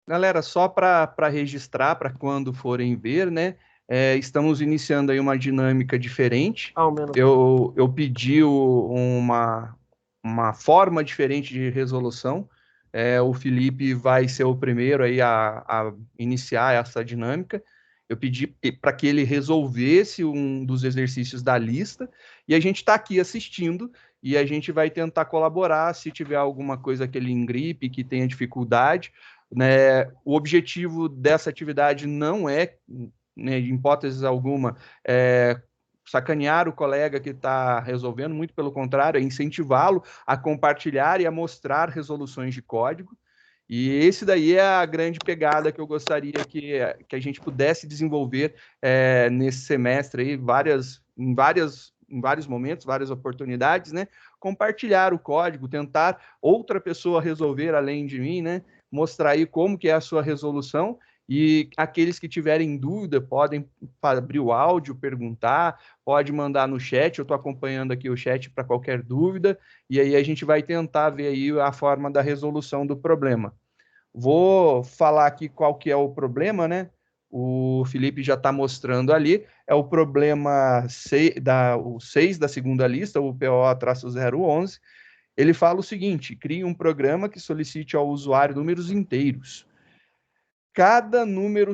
Galera, só para registrar, para quando forem ver, né? Estamos iniciando aí uma dinâmica diferente. Ao menos. Eu pedi uma forma diferente de resolução. O Felipe vai ser o primeiro aí a iniciar essa dinâmica. Eu pedi para que ele resolvesse um dos exercícios da lista e a gente está aqui assistindo e a gente vai tentar colaborar se tiver alguma coisa que ele engripe, que tenha dificuldade, né? O objetivo dessa atividade não é, né, em hipótese alguma, sacanear o colega que está resolvendo, muito pelo contrário, é incentivá-lo a compartilhar e a mostrar resoluções de código. E esse daí é a grande pegada que eu gostaria que a gente pudesse desenvolver nesse semestre aí, em vários momentos, várias oportunidades, né? Compartilhar o código, tentar outra pessoa resolver além de mim, né? Mostrar aí como que é a sua resolução e aqueles que tiverem dúvida podem abrir o áudio, perguntar, pode mandar no chat, eu estou acompanhando aqui o chat para qualquer dúvida, e aí a gente vai tentar ver aí a forma da resolução do problema. Vou falar aqui qual que é o problema, né? O Felipe já está mostrando ali, é o problema o 6 da segunda lista, o PO-011. Ele fala o seguinte: crie um programa que solicite ao usuário números inteiros. Cada número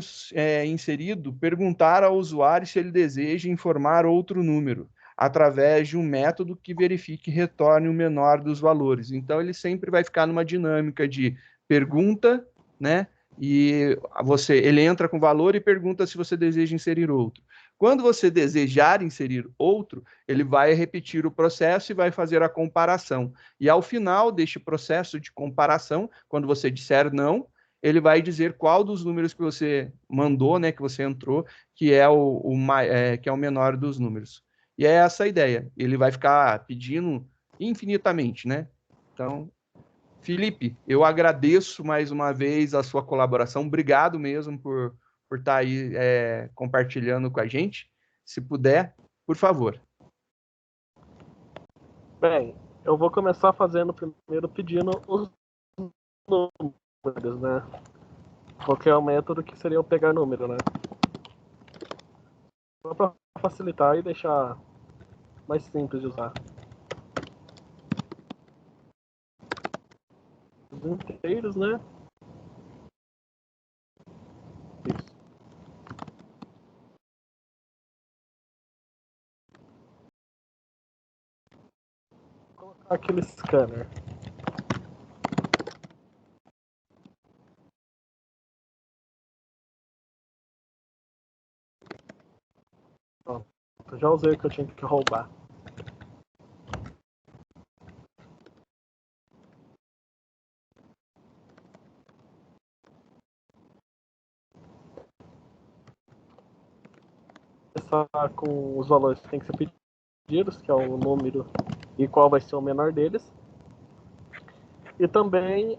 inserido, perguntar ao usuário se ele deseja informar outro número, através de um método que verifique e retorne o menor dos valores. Então, ele sempre vai ficar numa dinâmica de pergunta, né? E ele entra com valor e pergunta se você deseja inserir outro. Quando você desejar inserir outro, ele vai repetir o processo e vai fazer a comparação. E ao final deste processo de comparação, quando você disser não, ele vai dizer qual dos números que você mandou, né, que você entrou, que é que é o menor dos números. E é essa a ideia. Ele vai ficar pedindo infinitamente, né? Então, Felipe, eu agradeço mais uma vez a sua colaboração. Obrigado mesmo por estar aí compartilhando com a gente. Se puder, por favor. Bem, eu vou começar fazendo primeiro pedindo os números, né? Qualquer é o método que seria eu pegar número, né? Só para facilitar e deixar mais simples de usar. Os inteiros, né? Isso. Vou colocar aquele scanner. Pronto. Eu já usei o que eu tinha que roubar. Começar com os valores que tem que ser pedidos, que é o número e qual vai ser o menor deles. E também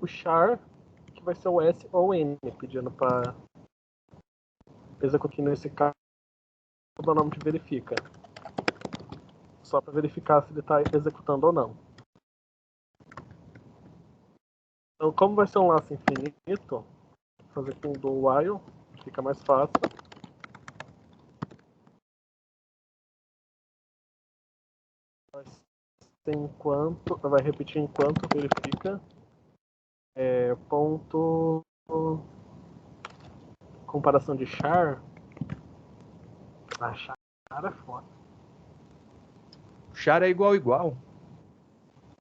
o char, que vai ser o S ou o N, pedindo para executar nesse caso o nome de verifica. Só para verificar se ele está executando ou não. Então, como vai ser um laço infinito, vou fazer com o do while, fica mais fácil. Enquanto, vai repetir enquanto verifica. Ponto comparação de char. Char é foda. Char é igual.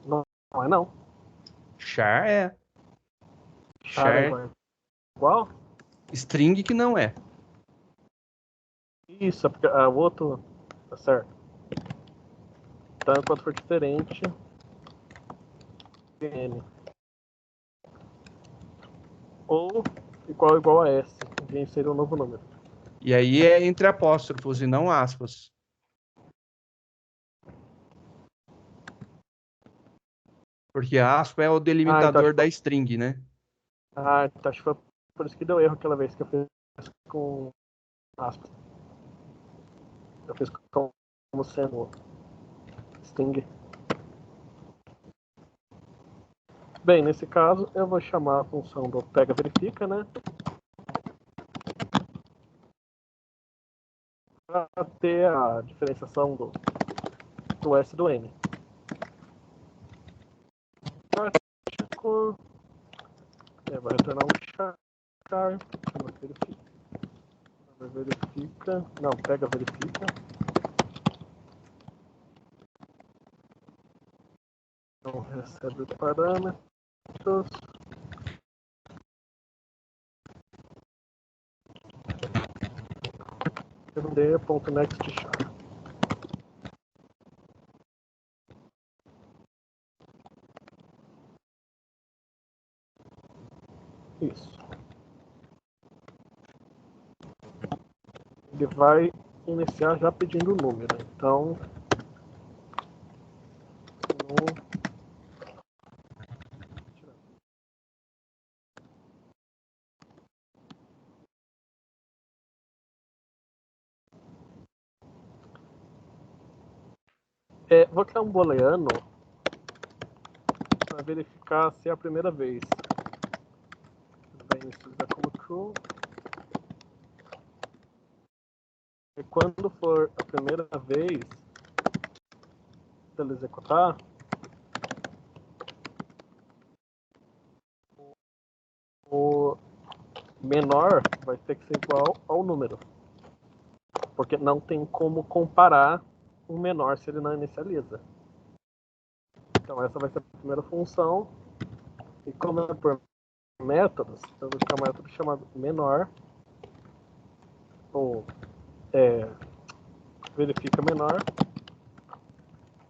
Não, não é não. Char é. Char é igual? String que não é. Isso, é porque o outro tá certo. Então, enquanto for diferente, N. Ou igual a S, e inserir um novo número. E aí é entre apóstrofos e não aspas. Porque a aspa é o delimitador da string, né? Então acho que foi por isso que deu erro aquela vez que eu fiz com aspas. Eu fiz como sendo string. Bem, nesse caso, eu vou chamar a função do pega verifica, né? Para ter a diferenciação do S do N. Prático, vai retornar um char, chama verifica, não, pega verifica. Então recebe os parâmetros. D.nextchar. Isso. Ele vai iniciar já pedindo o número. Então, vou criar um booleano para verificar se é a primeira vez. Vai inicializar como true. E quando for a primeira vez dele executar, o menor vai ter que ser igual ao número. Porque não tem como comparar o menor se ele não inicializa. Então essa vai ser a primeira função. E como é por métodos, eu vou criar um método chamado menor, ou verifica menor,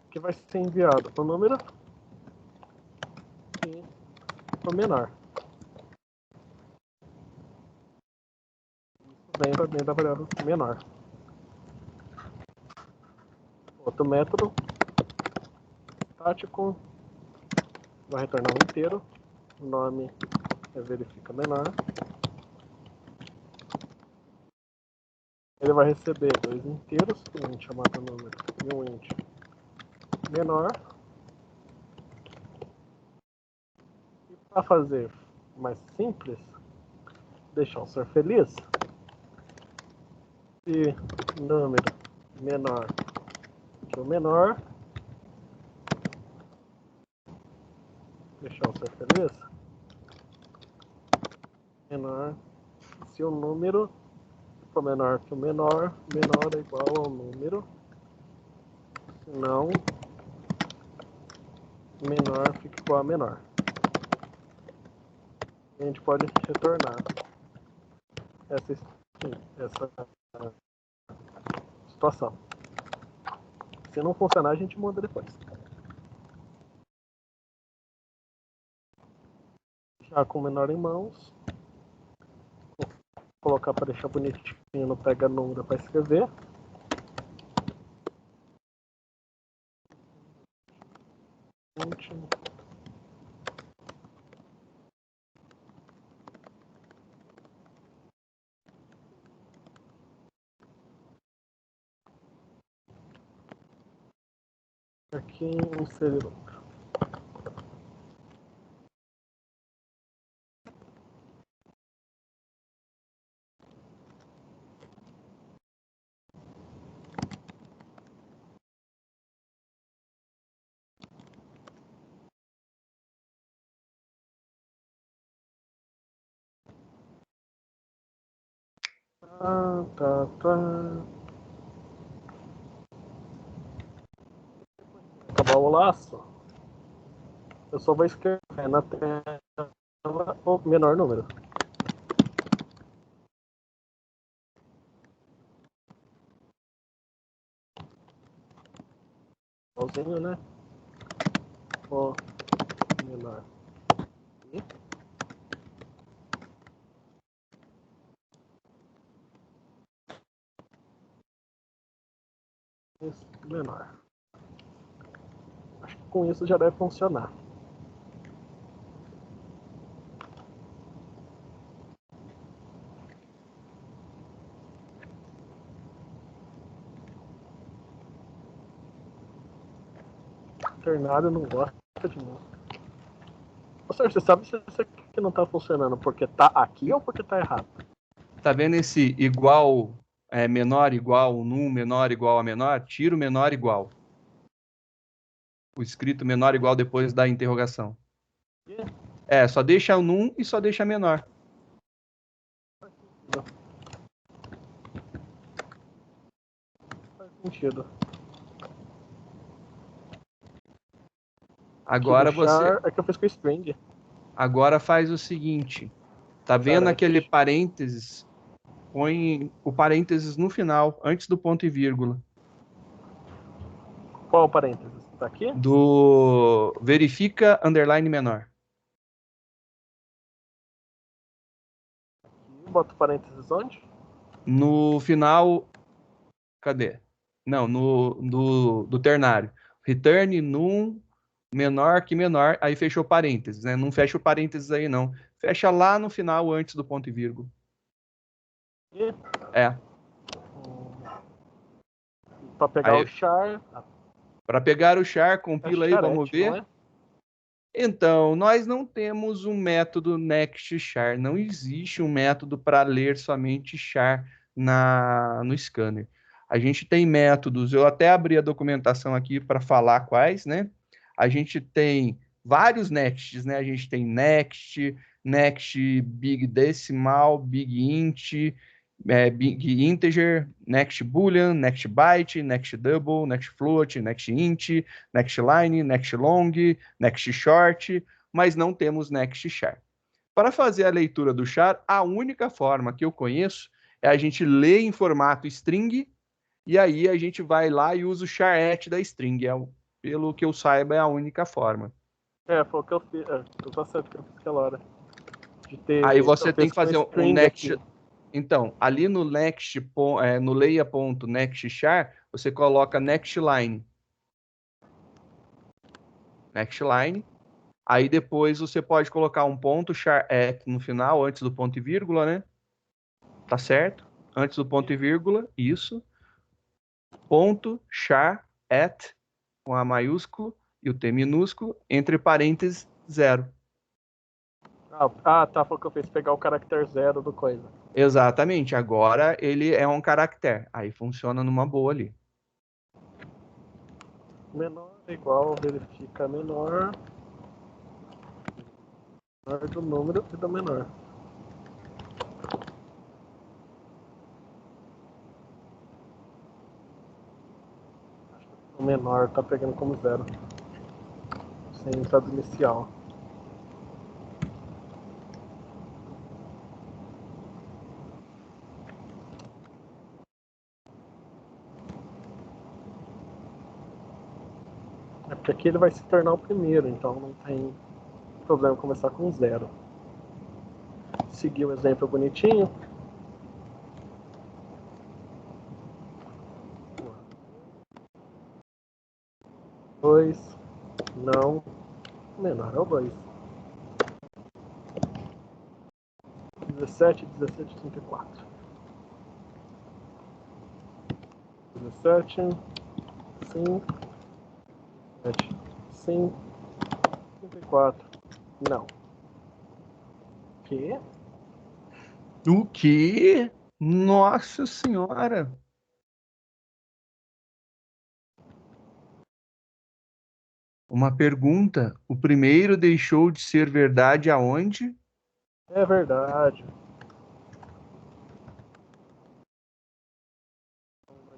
que vai ser enviado o número e o menor. Vem para dentro da variável menor. Outro método estático vai retornar um inteiro. O nome é verifica menor. Ele vai receber dois inteiros, um int chamado número e um int menor. E para fazer mais simples, deixar o ser feliz, se número menor que o menor, deixar o ser feliz, menor, se o número for menor que o menor, menor é igual ao número, se não, menor fica igual a menor. A gente pode retornar essa situação. Se não funcionar, a gente muda depois. Já com o menor em mãos, vou colocar para deixar bonitinho no pega número para escrever. Aqui inserir outro. Acabar o laço, eu só vou escrever na tela o menor número. Igualzinho, né? O menor. E esse menor. Acho que com isso já deve funcionar. Ternário não gosta de música. Professor, você sabe se isso aqui não tá funcionando porque tá aqui ou porque tá errado? Tá vendo esse igual, menor igual, num menor igual a menor? Tira o menor igual. O escrito menor igual depois da interrogação. Só deixa o num e só deixa menor. Faz sentido. Agora você... É que eu fiz com string. Agora faz o seguinte. Tá vendo aquele parênteses? Põe o parênteses no final, antes do ponto e vírgula. Qual o parênteses? Tá aqui? Do verifica underline menor. Bota o parênteses onde? No final, cadê? Não, do ternário. Return num menor que menor, aí fechou parênteses, né? Não fecha o parênteses aí, não. Fecha lá no final, antes do ponto e vírgula. E? É. Pra pegar Aí, o char. para pegar o char, compila aí, vamos ver. Não é? Então, nós não temos um método next char. Não existe um método para ler somente char no scanner. A gente tem métodos, eu até abri a documentação aqui para falar quais, né? A gente tem vários nexts, né? A gente tem next, next big decimal, big int, big integer, next boolean, next byte, next double, next float, next int, next line, next long, next short, mas não temos next char. Para fazer a leitura do char, a única forma que eu conheço é a gente ler em formato string e aí a gente vai lá e usa o char@at da string. Pelo que eu saiba, é a única forma. Foi o que eu fiz. Eu tô certo que eu fiz aquela hora. Aí você tem que fazer um next. Aqui. Então, ali no next, no leia.next char, você coloca next line. Next line. Aí depois você pode colocar um ponto char@ no final, antes do ponto e vírgula, né? Tá certo? Antes do ponto e vírgula, isso. Ponto char@ com A maiúsculo e o T minúsculo, entre parênteses, 0. Tá. Foi o que eu fiz. Pegar o caractere 0 do coisa. Exatamente. Agora ele é um caractere. Aí funciona numa boa ali. Menor igual, verifica menor do número e do menor. O menor tá pegando como 0. Sem entrada inicial. É porque aqui ele vai se tornar o primeiro, então não tem problema começar com 0. Seguir o exemplo bonitinho. Dois. Não. Menor é o 2. 17, 17, 34. 17. Sim. 7. Sim. 34. Não. Que? O quê? Nossa Senhora! Uma pergunta. O primeiro deixou de ser verdade aonde? É verdade.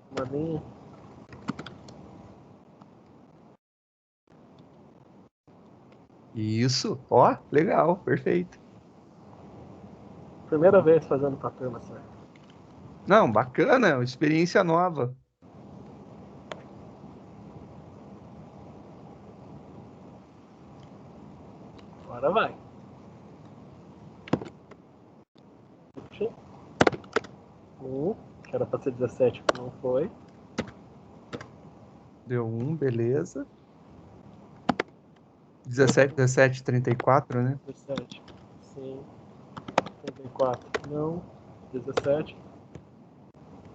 Uma linha. Isso. Ó, legal, perfeito. Primeira vez fazendo pra turma, certo? Não, bacana, experiência nova. Agora vai. Que era pra ser 17, que não foi. Deu 1, beleza. 17, 17, 34, né? 17. Sim. 34. Não. 17.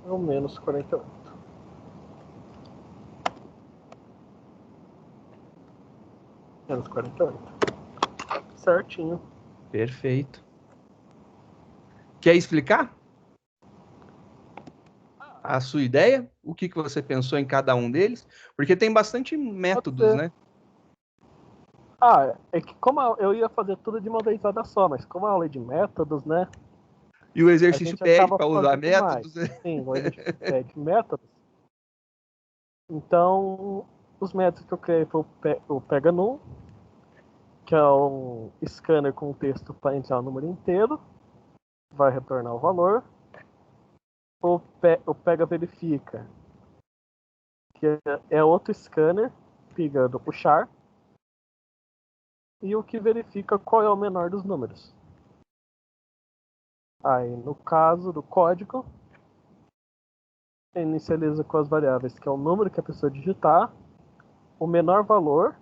Não, menos 48. Menos 48. certinho. Perfeito. Quer explicar a sua ideia? O que você pensou em cada um deles? Porque tem bastante métodos, né? É que como eu ia fazer tudo de uma vez só, mas como é aula de métodos, né? E o exercício pede para usar métodos, né? Sim, o exercício pede métodos. Então, os métodos que eu criei foi o Pega Num, que é um scanner com texto para entrar o número inteiro, vai retornar o valor. O Pega Verifica, que é outro scanner pegando o char, e o que verifica qual é o menor dos números. Aí, no caso do código, inicializa com as variáveis, que é o número que a pessoa digitar, o menor valor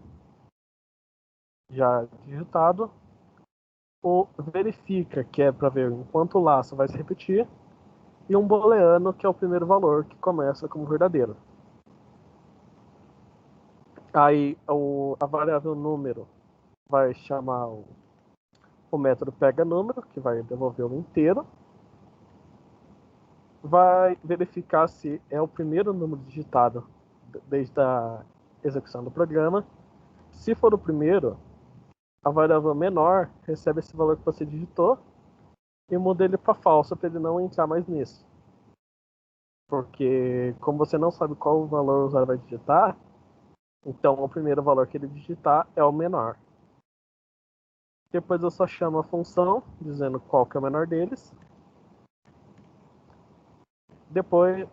já digitado, o verifica, que é para ver enquanto o laço vai se repetir, e um booleano, que é o primeiro valor que começa como verdadeiro. Aí a variável número vai chamar o método pega número, que vai devolver o inteiro. Vai verificar se é o primeiro número digitado desde a execução do programa. Se for o primeiro, a variável menor recebe esse valor que você digitou e muda ele para falso para ele não entrar mais nisso. Porque como você não sabe qual valor o usuário vai digitar, então o primeiro valor que ele digitar é o menor. Depois eu só chamo a função, dizendo qual que é o menor deles. Depois,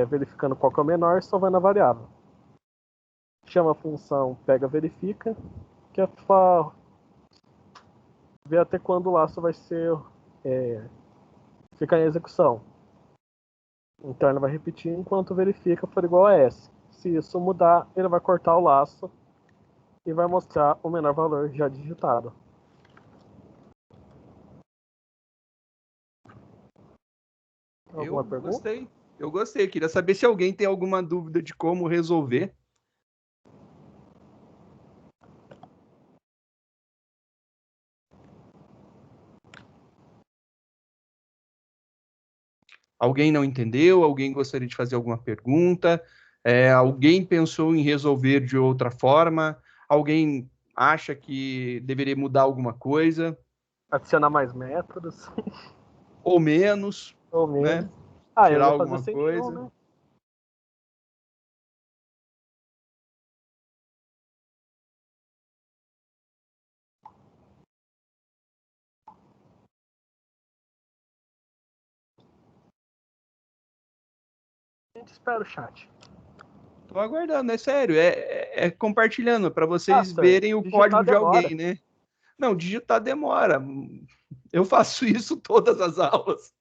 verificando qual que é o menor, salvando a variável. Chama a função pega verifica, que é para ver até quando o laço vai ser ficar em execução. Então ele vai repetir enquanto verifica for igual a S. Se isso mudar, ele vai cortar o laço e vai mostrar o menor valor já digitado. Alguma pergunta? Eu gostei. Queria saber se alguém tem alguma dúvida de como resolver. Alguém não entendeu? Alguém gostaria de fazer alguma pergunta? Alguém pensou em resolver de outra forma? Alguém acha que deveria mudar alguma coisa? Adicionar mais métodos. Ou menos, Ou menos. né? Eu Tirar ia fazer alguma sem coisa. nenhum, né? A gente espera o chat. Tô aguardando, é sério, compartilhando para vocês Certo. verem o Digitar código de demora. alguém, né? Não, digitar demora. Eu faço isso todas as aulas.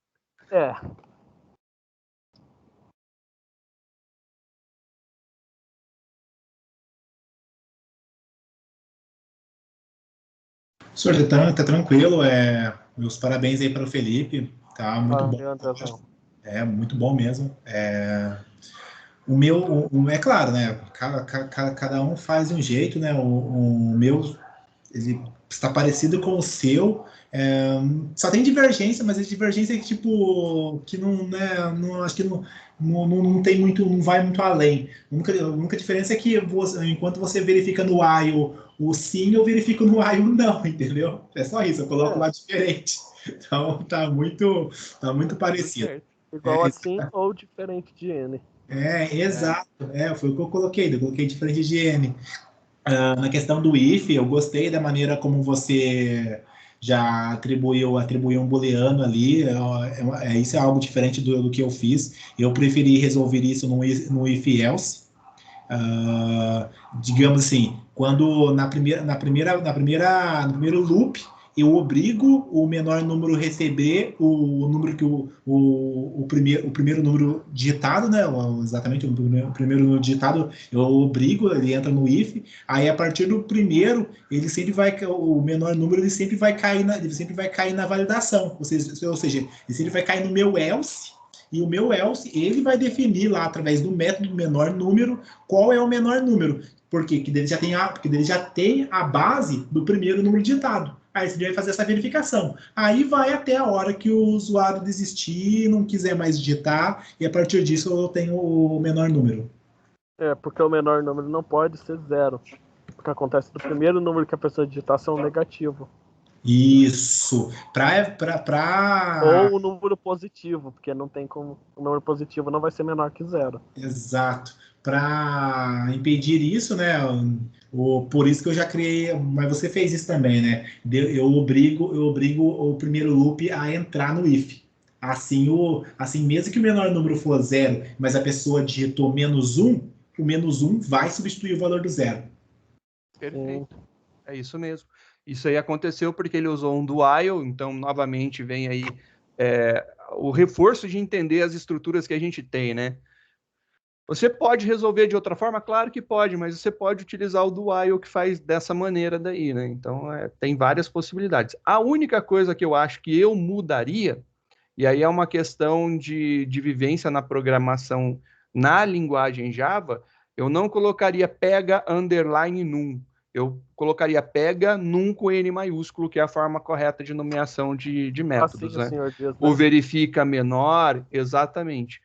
Senhor, tá tranquilo. Meus parabéns aí para o Felipe. Tá muito bom. Muito bom mesmo. O meu, é claro, né? Cada um faz de um jeito, né? O meu, ele está parecido com o seu. Só tem divergência, mas a divergência é tipo que não, né? Não, acho que não tem muito, não vai muito além. A única diferença é que enquanto você verifica no while o sim, eu verifico no while o não, entendeu? É só isso, eu coloco lá diferente. Então tá muito parecido. Igual assim ou diferente de N. Exato. Foi o que eu coloquei diferente de N. Na questão do if, eu gostei da maneira como você já atribuiu um booleano ali. Isso é algo diferente do que eu fiz. Eu preferi resolver isso no if else. Digamos assim, quando no primeiro loop eu obrigo o menor número a receber o número que o primeiro número digitado, né? Exatamente, o primeiro número digitado, eu obrigo, ele entra no if, aí a partir do primeiro, o menor número ele sempre vai cair na validação, ou seja, ele sempre vai cair no meu else, E o meu else, ele vai definir lá, através do método menor número, qual é o menor número. Por quê? Porque ele já tem a base do primeiro número digitado. Aí você vai fazer essa verificação. Aí vai até a hora que o usuário desistir, não quiser mais digitar, e a partir disso eu tenho o menor número. Porque o menor número não pode ser 0. Porque acontece do primeiro número que a pessoa digitar ser um negativo. Isso. Ou o número positivo, porque não tem como. O número positivo não vai ser menor que 0. Exato. Para impedir isso, né? Por isso que eu já criei. Mas você fez isso também, né? Eu obrigo o primeiro loop a entrar no if. Assim, mesmo que o menor número for 0, mas a pessoa digitou -1, o -1 vai substituir o valor do 0. Perfeito. É isso mesmo. Isso aí aconteceu porque ele usou um do while, então, novamente, vem aí o reforço de entender as estruturas que a gente tem, né? Você pode resolver de outra forma? Claro que pode, mas você pode utilizar o do while que faz dessa maneira daí, né? Então, tem várias possibilidades. A única coisa que eu acho que eu mudaria, e aí é uma questão de vivência na programação na linguagem Java, eu não colocaria pega underline num. Eu colocaria pega num com N maiúsculo, que é a forma correta de nomeação de métodos, assim, né? Senhor Deus, O verifica menor, exatamente.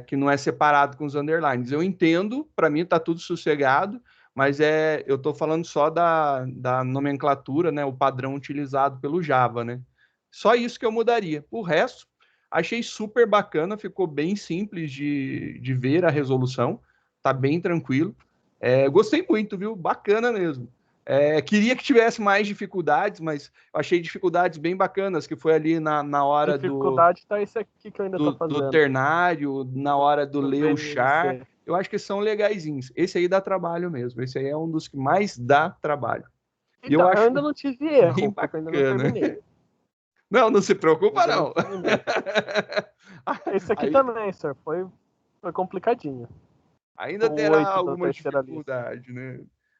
Que não é separado com os underlines. Eu entendo, para mim está tudo sossegado, mas eu estou falando só da nomenclatura, né? O padrão utilizado pelo Java, né? Só isso que eu mudaria. O resto, achei super bacana, ficou bem simples de ver a resolução, tá bem tranquilo. Gostei muito, viu? Bacana mesmo. Queria que tivesse mais dificuldades, mas achei dificuldades bem bacanas, que foi ali na hora dificuldade tá esse aqui que eu ainda tô fazendo. Do ternário, na hora do ler o char. Eu acho que são legaisinhos. Esse aí dá trabalho mesmo. Esse aí é um dos que mais dá trabalho. Então, eu ainda não tive erro, porque eu ainda não terminei. Não se preocupa, não. Esse aqui também, senhor, foi complicadinho. Ainda terá alguma dificuldade, né?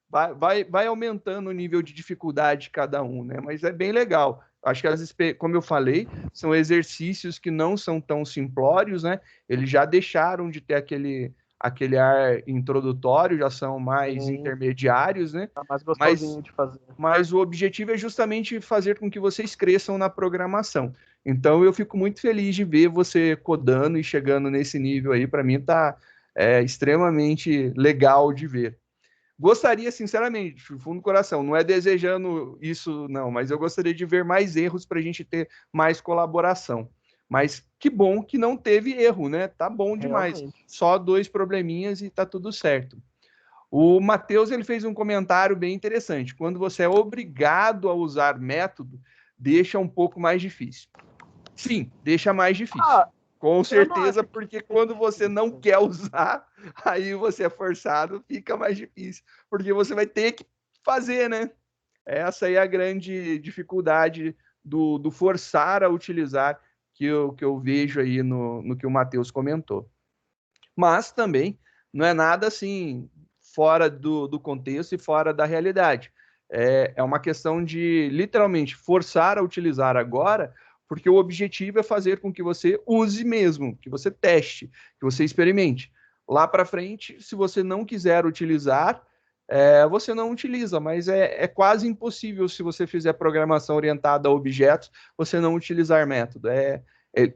Vai aumentando o nível de dificuldade de cada um, né? Mas é bem legal. Acho que, como eu falei, são exercícios que não são tão simplórios, né? Eles já deixaram de ter aquele ar introdutório, já são mais intermediários, né? Tá mais gostosinho de fazer. Mas o objetivo é justamente fazer com que vocês cresçam na programação. Então, eu fico muito feliz de ver você codando e chegando nesse nível aí. Para mim, tá extremamente legal de ver. Gostaria, sinceramente, fundo do coração, não é desejando isso, não, mas eu gostaria de ver mais erros para a gente ter mais colaboração. Mas que bom que não teve erro, né? Tá bom demais. Realmente. Só 2 probleminhas e tá tudo certo. O Matheus, ele fez um comentário bem interessante. Quando você é obrigado a usar método, deixa um pouco mais difícil. Sim, deixa mais difícil. Com certeza, porque quando você não quer usar, aí você é forçado, fica mais difícil. Porque você vai ter que fazer, né? Essa aí é a grande dificuldade do forçar a utilizar que eu vejo aí no que o Matheus comentou. Mas também não é nada assim fora do contexto e fora da realidade. É uma questão de, literalmente, forçar a utilizar agora, porque o objetivo é fazer com que você use mesmo, que você teste, que você experimente. Lá para frente, se você não quiser utilizar, você não utiliza, mas é quase impossível, se você fizer programação orientada a objetos, você não utilizar método.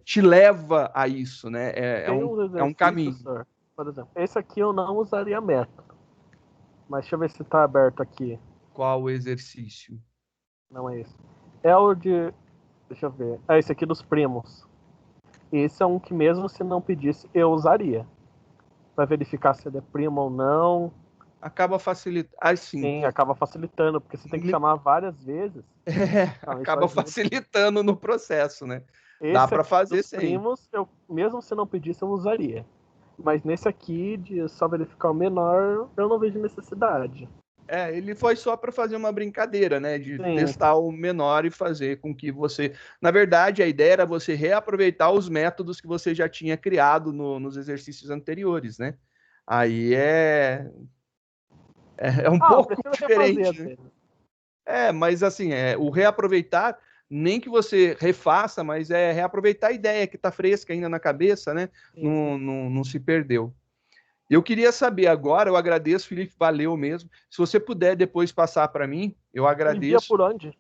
Te leva a isso, né? É um caminho. Senhor. Por exemplo, esse aqui eu não usaria método. Mas deixa eu ver se está aberto aqui. Qual o exercício? Não é esse. É o de... Deixa eu ver. É esse aqui dos primos. Esse é um que mesmo se não pedisse, eu usaria. Para verificar se ele é primo ou não. Acaba facilitando. Sim, acaba facilitando, porque você tem que chamar várias vezes. Acaba facilitando no processo, né? Dá para fazer sem. Primos, mesmo se não pedisse, eu usaria. Mas nesse aqui, de só verificar o menor, eu não vejo necessidade. Ele foi só para fazer uma brincadeira, né? De testar o menor e fazer com que você... Na verdade, a ideia era você reaproveitar os métodos que você já tinha criado nos exercícios anteriores, né? Aí é um pouco diferente. Né? Mas assim, o reaproveitar nem que você refaça, mas é reaproveitar a ideia que está fresca ainda na cabeça, né? Não se perdeu. Eu queria saber agora, eu agradeço, Felipe, valeu mesmo. Se você puder depois passar para mim, eu agradeço. Envia por onde?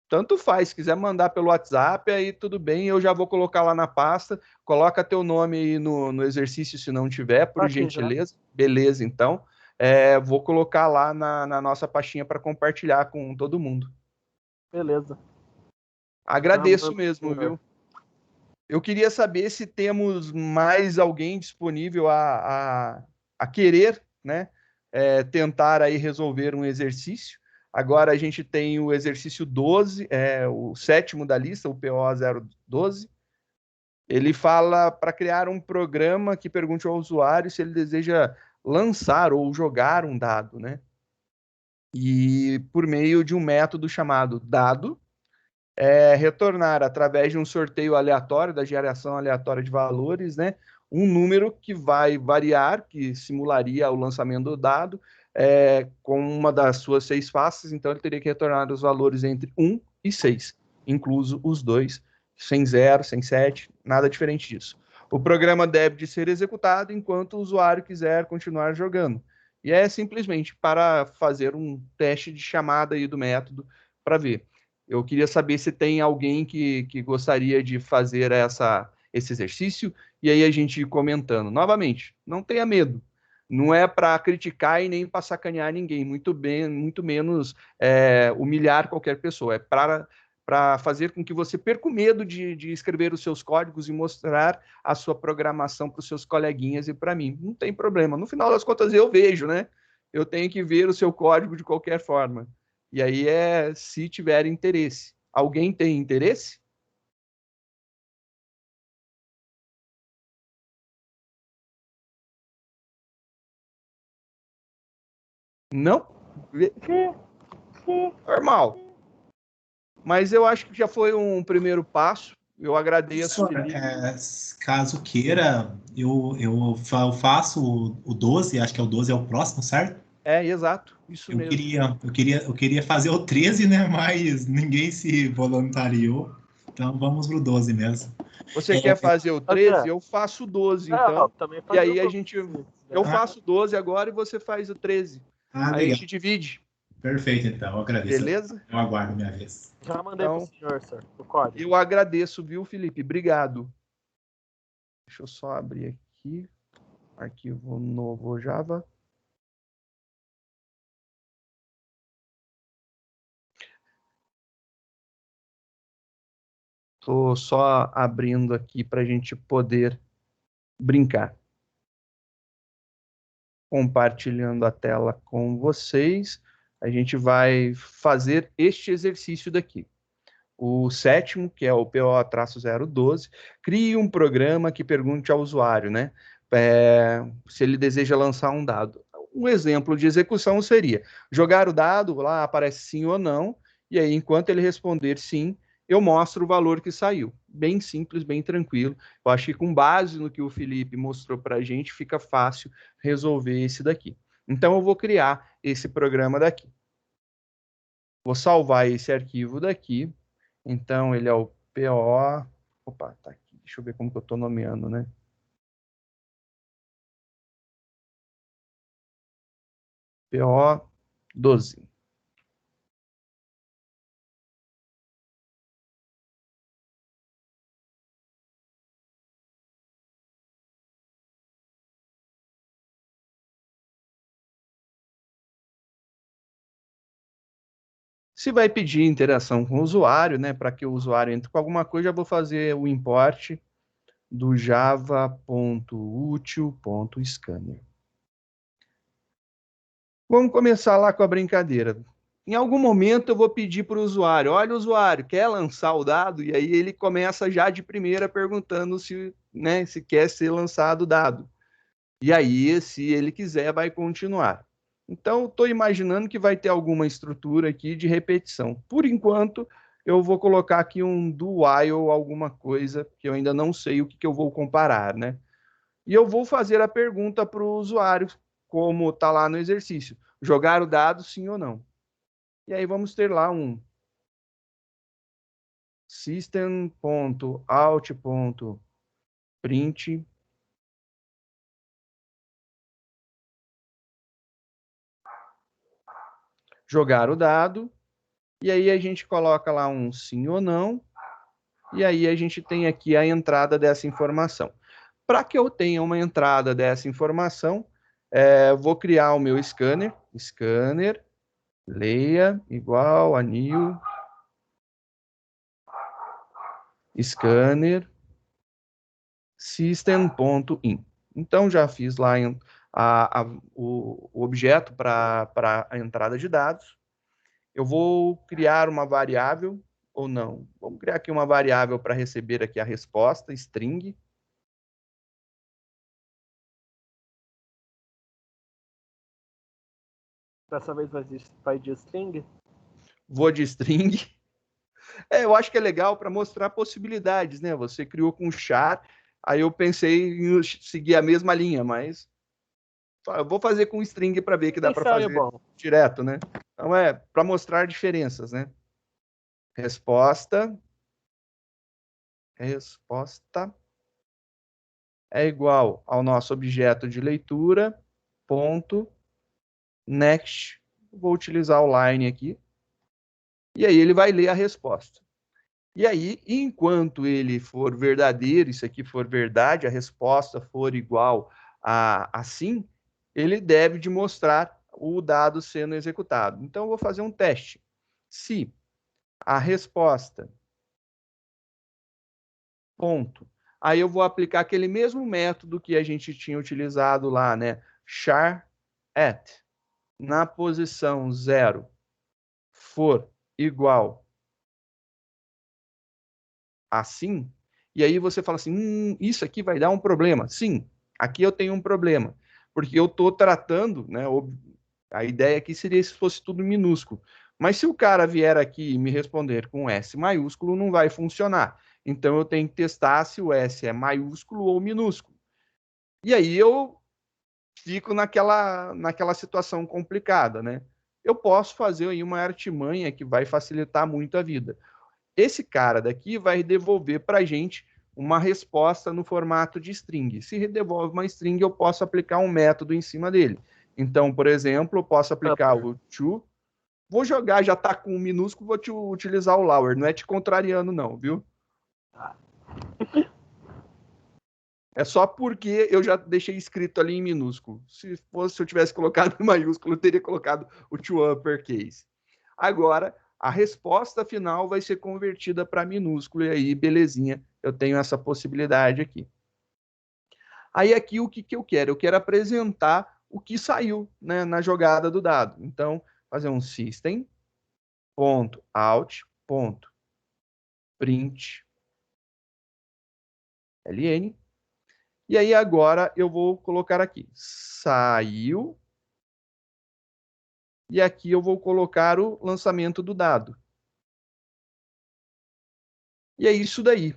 Tanto faz, se quiser mandar pelo WhatsApp, aí tudo bem, eu já vou colocar lá na pasta. Coloca teu nome aí no exercício, se não tiver, por gentileza. Já. Beleza, então. Vou colocar lá na nossa pastinha para compartilhar com todo mundo. Beleza. Agradeço mesmo, viu? Eu queria saber se temos mais alguém disponível a querer, né, tentar aí resolver um exercício. Agora a gente tem o exercício 12, o 7º da lista, o PO 012. Ele fala para criar um programa que pergunte ao usuário se ele deseja lançar ou jogar um dado, né? E por meio de um método chamado dado, retornar através de um sorteio aleatório, da geração aleatória de valores, né? Um número que vai variar, que simularia o lançamento do dado, com uma das suas 6 faces, então ele teria que retornar os valores entre 1 e 6, incluso os dois, sem 0, sem 7, nada diferente disso. O programa deve de ser executado enquanto o usuário quiser continuar jogando. E é simplesmente para fazer um teste de chamada aí do método para ver. Eu queria saber se tem alguém que gostaria de fazer esse exercício, e aí a gente ir comentando. Novamente, não tenha medo. Não é para criticar e nem para sacanear ninguém, muito menos humilhar qualquer pessoa. É para fazer com que você perca o medo de escrever os seus códigos e mostrar a sua programação para os seus coleguinhas e para mim. Não tem problema. No final das contas, eu vejo, né? Eu tenho que ver o seu código de qualquer forma. E aí se tiver interesse. Alguém tem interesse? Não? Normal. Mas eu acho que já foi um primeiro passo. Eu agradeço. Caso queira, eu faço o 12, acho que é o 12 é o próximo, certo? Exato. Isso mesmo. Eu queria fazer o 13, né? Mas ninguém se voluntariou. Então vamos pro 12 mesmo. Você quer fazer o 13? Eu faço o 12, então. E aí eu faço o 12 agora e você faz o 13. Aí a gente divide. Perfeito, então. Eu agradeço. Beleza? Eu aguardo minha vez. Já mandei pro senhor, sir, o código. Eu agradeço, viu, Felipe? Obrigado. Deixa eu só abrir aqui. Arquivo novo Java. Estou só abrindo aqui para a gente poder brincar. Compartilhando a tela com vocês. A gente vai fazer este exercício daqui. O 7º, que é o PO-012, crie um programa que pergunte ao usuário, né, se ele deseja lançar um dado. Um exemplo de execução seria jogar o dado, lá aparece sim ou não, e aí enquanto ele responder sim, eu mostro o valor que saiu. Bem simples, bem tranquilo. Eu acho que com base no que o Felipe mostrou para a gente, fica fácil resolver esse daqui. Então eu vou criar esse programa daqui. Vou salvar esse arquivo daqui. Então, ele é o PO... Opa, tá aqui. Deixa eu ver como que eu estou nomeando, né? PO 12. Se vai pedir interação com o usuário, né, para que o usuário entre com alguma coisa, eu vou fazer o import do java.util.scanner. Vamos começar lá com a brincadeira. Em algum momento eu vou pedir para o usuário, olha, o usuário, quer lançar o dado? E aí ele começa já de primeira perguntando se quer ser lançado o dado. E aí, se ele quiser, vai continuar. Então, estou imaginando que vai ter alguma estrutura aqui de repetição. Por enquanto, eu vou colocar aqui um do while, alguma coisa, que eu ainda não sei o que eu vou comparar, né? E eu vou fazer a pergunta para o usuário, como está lá no exercício. Jogar o dado, sim ou não? E aí vamos ter lá um system.out.print jogar o dado, e aí a gente coloca lá um sim ou não, e aí a gente tem aqui a entrada dessa informação. Para que eu tenha uma entrada dessa informação, vou criar o meu scanner, leia igual a new scanner system.in. Então, já fiz lá o objeto para a entrada de dados. Eu vou criar uma variável, ou não. Vamos criar aqui uma variável para receber aqui a resposta, string. Dessa vez vai de string? Vou de string. Eu acho que é legal para mostrar possibilidades, né? Você criou com char, aí eu pensei em seguir a mesma linha, mas eu vou fazer com string para ver que dá para fazer direto, né? Então para mostrar diferenças, né? Resposta é igual ao nosso objeto de leitura, ponto, next. Vou utilizar o line aqui. E aí ele vai ler a resposta. E aí, enquanto ele for verdadeiro, isso aqui for verdade, a resposta for igual a sim, ele deve de mostrar o dado sendo executado. Então, eu vou fazer um teste. Se a resposta, ponto, aí eu vou aplicar aquele mesmo método que a gente tinha utilizado lá, né? Char at, na posição 0, for igual assim, e aí você fala assim, isso aqui vai dar um problema. Sim, aqui eu tenho um problema, porque eu estou tratando, né, a ideia aqui seria se fosse tudo minúsculo, mas se o cara vier aqui e me responder com S maiúsculo, não vai funcionar. Então eu tenho que testar se o S é maiúsculo ou minúsculo. E aí eu fico naquela situação complicada, né? Eu posso fazer aí uma artimanha que vai facilitar muito a vida. Esse cara daqui vai devolver para a gente uma resposta no formato de string. Se devolve uma string, eu posso aplicar um método em cima dele. Então, por exemplo, eu posso aplicar o to. Vou jogar, já está com um minúsculo, vou utilizar o lower. Não é te contrariando, não, viu? É só porque eu já deixei escrito ali em minúsculo. Se eu tivesse colocado em maiúsculo, eu teria colocado o to uppercase. Agora, a resposta final vai ser convertida para minúsculo, e aí, belezinha, eu tenho essa possibilidade aqui. Aí, aqui, o que eu quero? Eu quero apresentar o que saiu, né, na jogada do dado. Então, fazer um system.out.print ln. E aí, agora, eu vou colocar aqui, saiu, e aqui eu vou colocar o lançamento do dado. E é isso daí.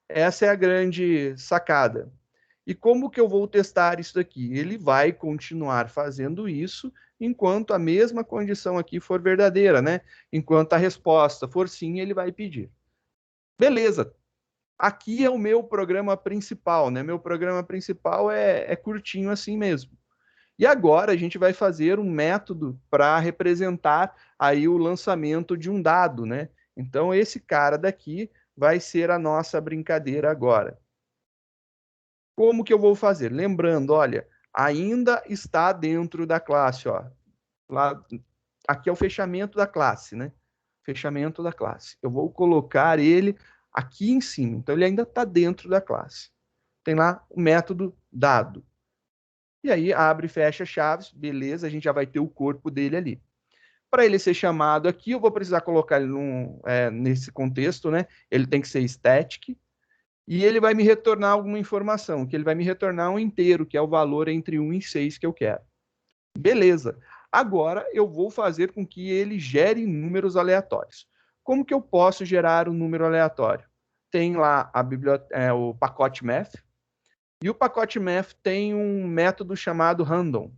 Essa é a grande sacada. E como que eu vou testar isso daqui? Ele vai continuar fazendo isso enquanto a mesma condição aqui for verdadeira, né? Enquanto a resposta for sim, ele vai pedir. Beleza. Aqui é o meu programa principal, né? Meu programa principal é curtinho assim mesmo. E agora a gente vai fazer um método para representar aí o lançamento de um dado, né? Então esse cara daqui vai ser a nossa brincadeira agora. Como que eu vou fazer? Lembrando, olha, ainda está dentro da classe, ó. Lá, aqui é o fechamento da classe, né? Fechamento da classe. Eu vou colocar ele aqui em cima. Então ele ainda está dentro da classe. Tem lá o método dado. E aí abre e fecha chaves, beleza, a gente já vai ter o corpo dele ali. Para ele ser chamado aqui, eu vou precisar colocar ele nesse contexto, né? Ele tem que ser static, e ele vai me retornar alguma informação, que ele vai me retornar um inteiro, que é o valor entre 1 e 6 que eu quero. Beleza. Agora eu vou fazer com que ele gere números aleatórios. Como que eu posso gerar um número aleatório? Tem lá o pacote math, e o pacote math tem um método chamado random.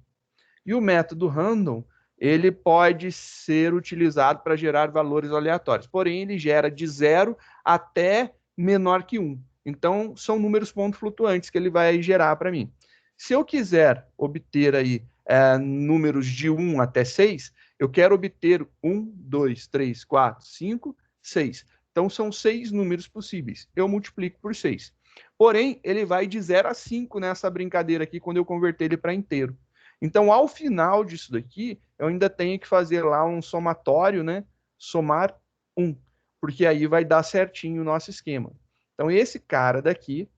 E o método random, ele pode ser utilizado para gerar valores aleatórios. Porém, ele gera de 0 até menor que 1. Então, são números ponto flutuantes que ele vai gerar para mim. Se eu quiser obter aí números de 1 até 6, eu quero obter 1, 2, 3, 4, 5, 6. Então, são 6 números possíveis. Eu multiplico por 6. Porém, ele vai de 0 a 5 nessa brincadeira aqui, quando eu converter ele para inteiro. Então, ao final disso daqui, eu ainda tenho que fazer lá um somatório, né? Somar 1, porque aí vai dar certinho o nosso esquema. Então, esse cara daqui,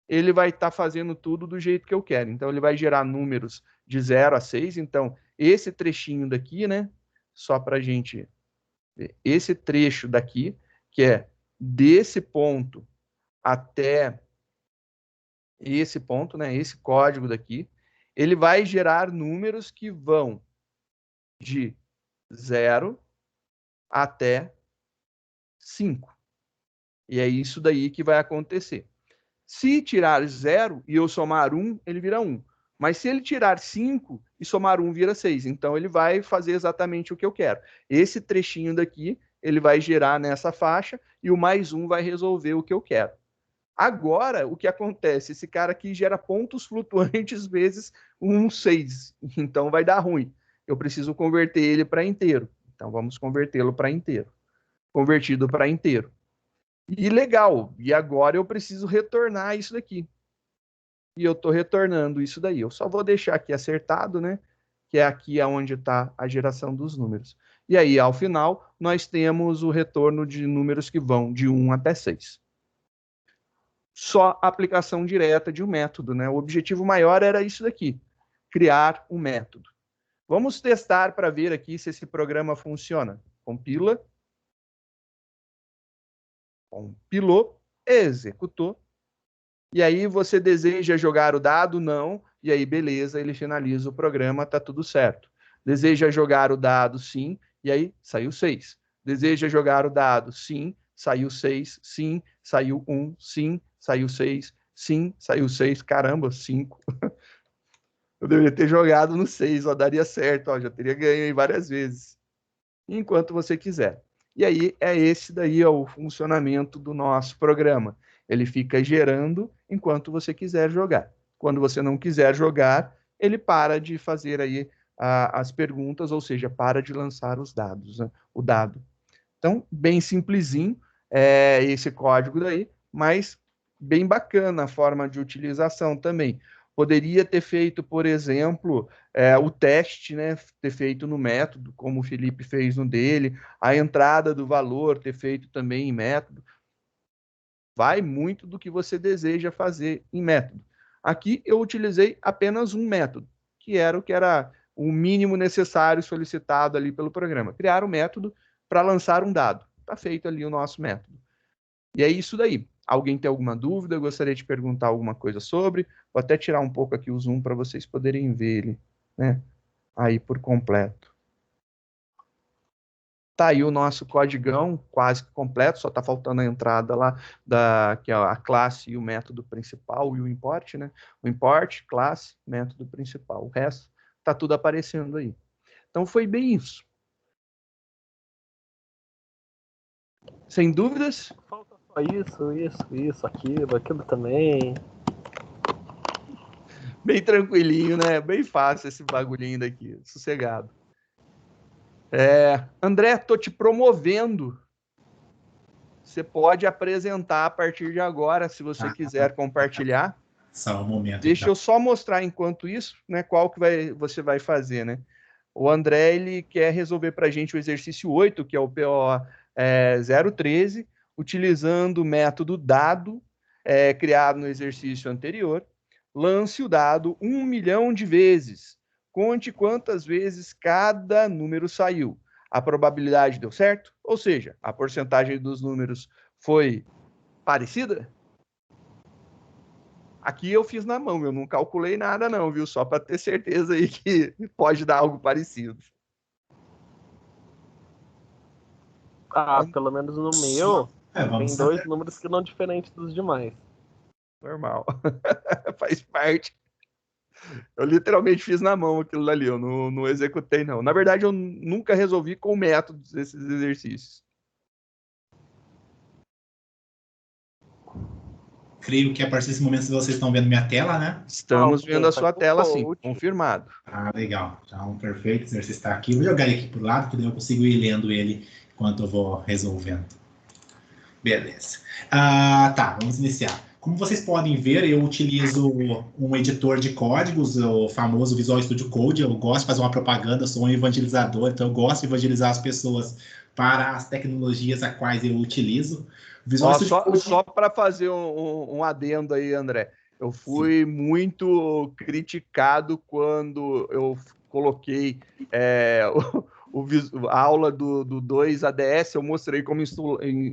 ele vai estar fazendo tudo do jeito que eu quero. Então, ele vai gerar números de 0 a 6. Então, esse trechinho daqui, né? Só para a gente ver. Esse trecho daqui, que é desse ponto até esse ponto, né? Esse código daqui, ele vai gerar números que vão de 0 até 5. E é isso daí que vai acontecer. Se tirar 0 e eu somar 1, ele vira 1. Mas se ele tirar 5 e somar 1, vira 6. Então, ele vai fazer exatamente o que eu quero. Esse trechinho daqui, ele vai gerar nessa faixa e o mais 1 vai resolver o que eu quero. Agora, o que acontece? Esse cara aqui gera pontos flutuantes vezes 1, 6. Então, vai dar ruim. Eu preciso converter ele para inteiro. Então, vamos convertê-lo para inteiro. Convertido para inteiro. E legal. E agora eu preciso retornar isso daqui. E eu estou retornando isso daí. Eu só vou deixar aqui acertado, né? Que é aqui onde está a geração dos números. E aí, ao final, nós temos o retorno de números que vão de 1 até 6. Só aplicação direta de um método, né? O objetivo maior era isso daqui, criar um método. Vamos testar para ver aqui se esse programa funciona. Compila. Compilou, executou. E aí você deseja jogar o dado? Não. E aí, beleza, ele finaliza o programa, tá tudo certo. Deseja jogar o dado? Sim. E aí, saiu 6. Deseja jogar o dado? Sim. Saiu 6. Sim. Saiu 1. Sim. Saiu 6. Sim. Saiu 6. Caramba, 5. Eu deveria ter jogado no 6, ó, daria certo, ó, já teria ganho aí várias vezes. Enquanto você quiser. E aí, é esse daí ó, o funcionamento do nosso programa. Ele fica gerando enquanto você quiser jogar. Quando você não quiser jogar, ele para de fazer aí as perguntas, ou seja, para de lançar os dados, né? O dado. Então, bem simplesinho esse código daí, mas bem bacana a forma de utilização também. Poderia ter feito, por exemplo, o teste, né, ter feito no método, como o Felipe fez no dele, a entrada do valor, ter feito também em método. Vai muito do que você deseja fazer em método. Aqui eu utilizei apenas um método, que era o mínimo necessário solicitado ali pelo programa. Criar um método para lançar um dado. Está feito ali o nosso método. E é isso daí. Alguém tem alguma dúvida? Gostaria de perguntar alguma coisa sobre? Vou até tirar um pouco aqui o zoom para vocês poderem ver ele, né? Aí por completo. Tá aí o nosso codigão quase completo, só está faltando a entrada lá, que é a classe e o método principal e o import, né? O import, classe, método principal. O resto está tudo aparecendo aí. Então foi bem isso. Sem dúvidas? Falta só isso, aquilo também. Bem tranquilinho, né? Bem fácil esse bagulhinho daqui, sossegado. André, tô te promovendo. Você pode apresentar a partir de agora, se você quiser compartilhar. Só um momento. Deixa eu só mostrar enquanto isso, né, qual que você vai fazer, né? O André, ele quer resolver para a gente o exercício 8, que é o PO 013, utilizando o método dado, criado no exercício anterior. Lance o dado 1 milhão de vezes. Conte quantas vezes cada número saiu. A probabilidade deu certo? Ou seja, a porcentagem dos números foi parecida? Aqui eu fiz na mão, eu não calculei nada não, viu? Só para ter certeza aí que pode dar algo parecido. Pelo menos no meu, tem 2 números que não diferentes dos demais. Normal. Faz parte. Eu literalmente fiz na mão aquilo ali, eu não executei, não. Na verdade, eu nunca resolvi com métodos esses exercícios. Creio que a partir desse momento vocês estão vendo minha tela, né? Estamos vendo a sua tela, sim, confirmado. Ah, legal. Então, perfeito. O exercício está aqui. Vou jogar ele aqui para o lado, que daí eu consigo ir lendo ele enquanto eu vou resolvendo. Beleza. Tá, vamos iniciar. Como vocês podem ver, eu utilizo um editor de códigos, o famoso Visual Studio Code. Eu gosto de fazer uma propaganda, sou um evangelizador, então eu gosto de evangelizar as pessoas para as tecnologias a quais eu utilizo. Só para fazer um adendo aí, André. Eu fui muito criticado quando eu coloquei a aula do 2 ADS, eu mostrei como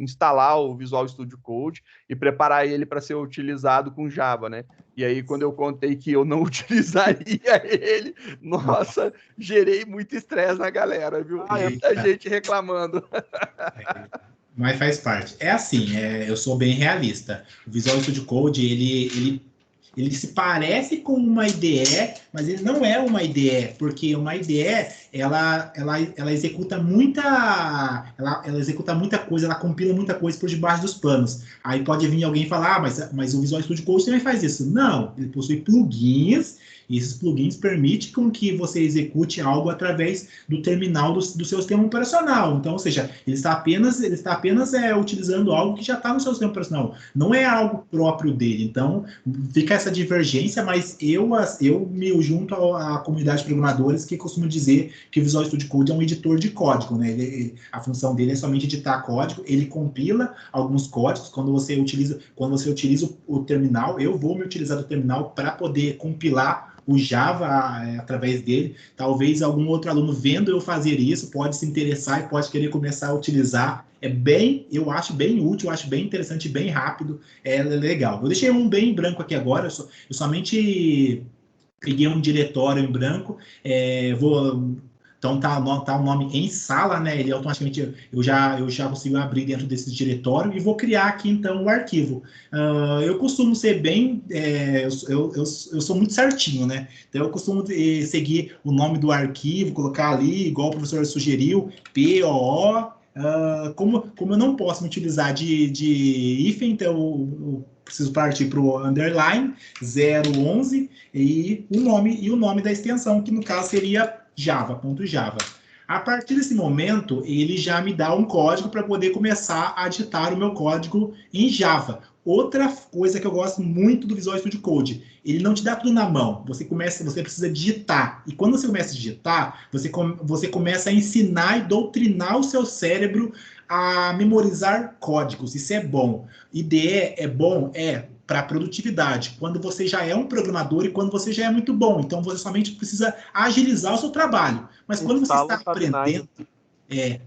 instalar o Visual Studio Code e preparar ele para ser utilizado com Java, né? E aí, quando eu contei que eu não utilizaria ele, nossa, gerei muito estresse na galera, viu? Muita gente reclamando. Mas faz parte. É assim, eu sou bem realista. O Visual Studio Code, ele se parece com uma IDE, mas ele não é uma IDE, porque uma IDE, ela executa ela executa muita coisa, ela compila muita coisa por debaixo dos panos. Aí pode vir alguém falar, mas o Visual Studio Code também faz isso. Não, ele possui plugins, e esses plugins permitem com que você execute algo através do terminal do seu sistema operacional. Então, ou seja, ele está apenas utilizando algo que já está no seu sistema operacional. Não é algo próprio dele. Então, fica essa divergência, mas eu me junto à comunidade de programadores que costuma dizer que o Visual Studio Code é um editor de código, né? A função dele é somente editar código, ele compila alguns códigos. Quando você utiliza o terminal, eu vou me utilizar do terminal para poder compilar o Java através dele. Talvez algum outro aluno vendo eu fazer isso pode se interessar e pode querer começar a utilizar. Eu acho bem útil, eu acho bem interessante, bem rápido, é legal. Eu deixei um bem branco aqui agora, eu somente peguei um diretório em branco, então tá o nome em sala, né? Ele automaticamente eu já consigo abrir dentro desse diretório e vou criar aqui então o arquivo. Eu costumo ser bem, eu sou muito certinho, né? Então eu costumo seguir o nome do arquivo, colocar ali igual o professor sugeriu, POO. Como eu não posso me utilizar de hífen, então eu preciso partir para o underline 011 e o nome da extensão, que no caso seria Java.java. A partir desse momento, ele já me dá um código para poder começar a digitar o meu código em Java. Outra coisa que eu gosto muito do Visual Studio Code, ele não te dá tudo na mão. Você precisa digitar. E quando você começa a digitar, você começa a ensinar e doutrinar o seu cérebro a memorizar códigos. Isso é bom. IDE é bom? Para produtividade, quando você já é um programador e quando você já é muito bom. Então, você somente precisa agilizar o seu trabalho. Mas quando você está aprendendo...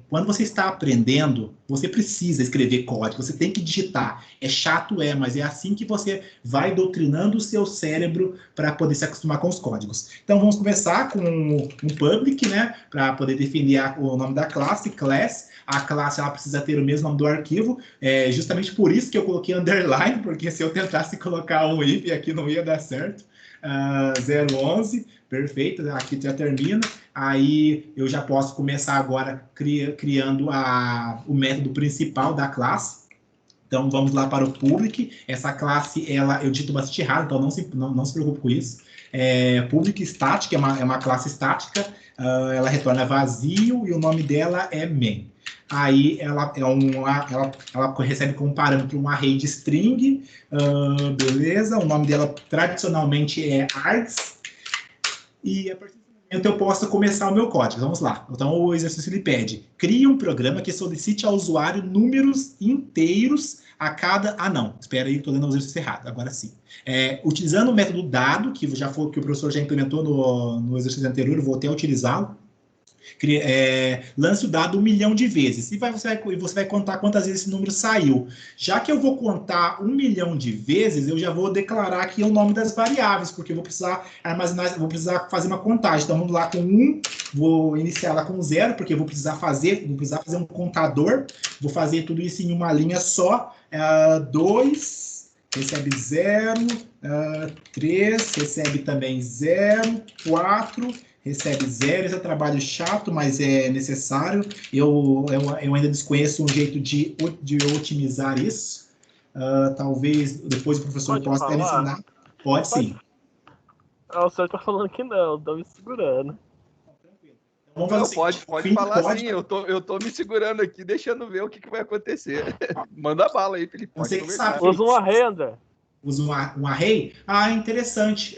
quando você está aprendendo, você precisa escrever código, você tem que digitar. É chato, mas é assim que você vai doutrinando o seu cérebro para poder se acostumar com os códigos. Então, vamos começar com um public, né, para poder definir o nome da classe, class. A classe ela precisa ter o mesmo nome do arquivo, justamente por isso que eu coloquei underline, porque se eu tentasse colocar um if aqui não ia dar certo. 011, perfeito, aqui já termina. Aí eu já posso começar agora criando o método principal da classe. Então vamos lá para o public. Essa classe eu digito bastante errado, então não se preocupe com isso. Public static é uma classe estática, ela retorna vazio e o nome dela é main. Aí ela recebe como parâmetro um array de string, beleza, o nome dela tradicionalmente é args, e a partir desse momento eu posso começar o meu código. Vamos lá. Então o exercício ele pede: crie um programa que solicite ao usuário números inteiros a cada... não, espera aí, estou dando o exercício errado, agora sim. Utilizando o método dado, que o professor já implementou no exercício anterior, eu vou até utilizá-lo. Lance o dado 1 milhão de vezes e você vai contar quantas vezes esse número saiu. Já que eu vou contar 1 milhão de vezes, eu já vou declarar aqui o nome das variáveis, porque eu vou precisar armazenar, vou precisar fazer uma contagem. Então vamos lá com 1, vou iniciar lá com 0, porque eu vou precisar fazer um contador, vou fazer tudo isso em uma linha só. 2, recebe 0, 3, recebe também 0, 4, recebe 0. Esse é um trabalho chato, mas é necessário. Eu ainda desconheço um jeito de otimizar isso. Talvez depois o professor possa até me ensinar. Pode sim. O senhor tá falando que não, tô me segurando. Vamos fazer pode falar sim, eu tô me segurando aqui, deixando ver o que vai acontecer. Manda bala aí, Felipe. Você que sabe. Usa um array, André. Usa um array? Interessante.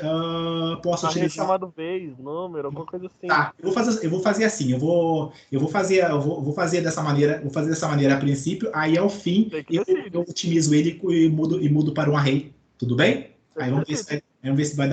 Posso array utilizar. Chamado vez, número, alguma coisa assim. Tá, eu vou fazer assim. Eu vou fazer dessa maneira. Vou fazer dessa maneira a princípio. Aí ao fim eu otimizo ele e mudo para um array. Tudo bem? Aí vamos ver se vai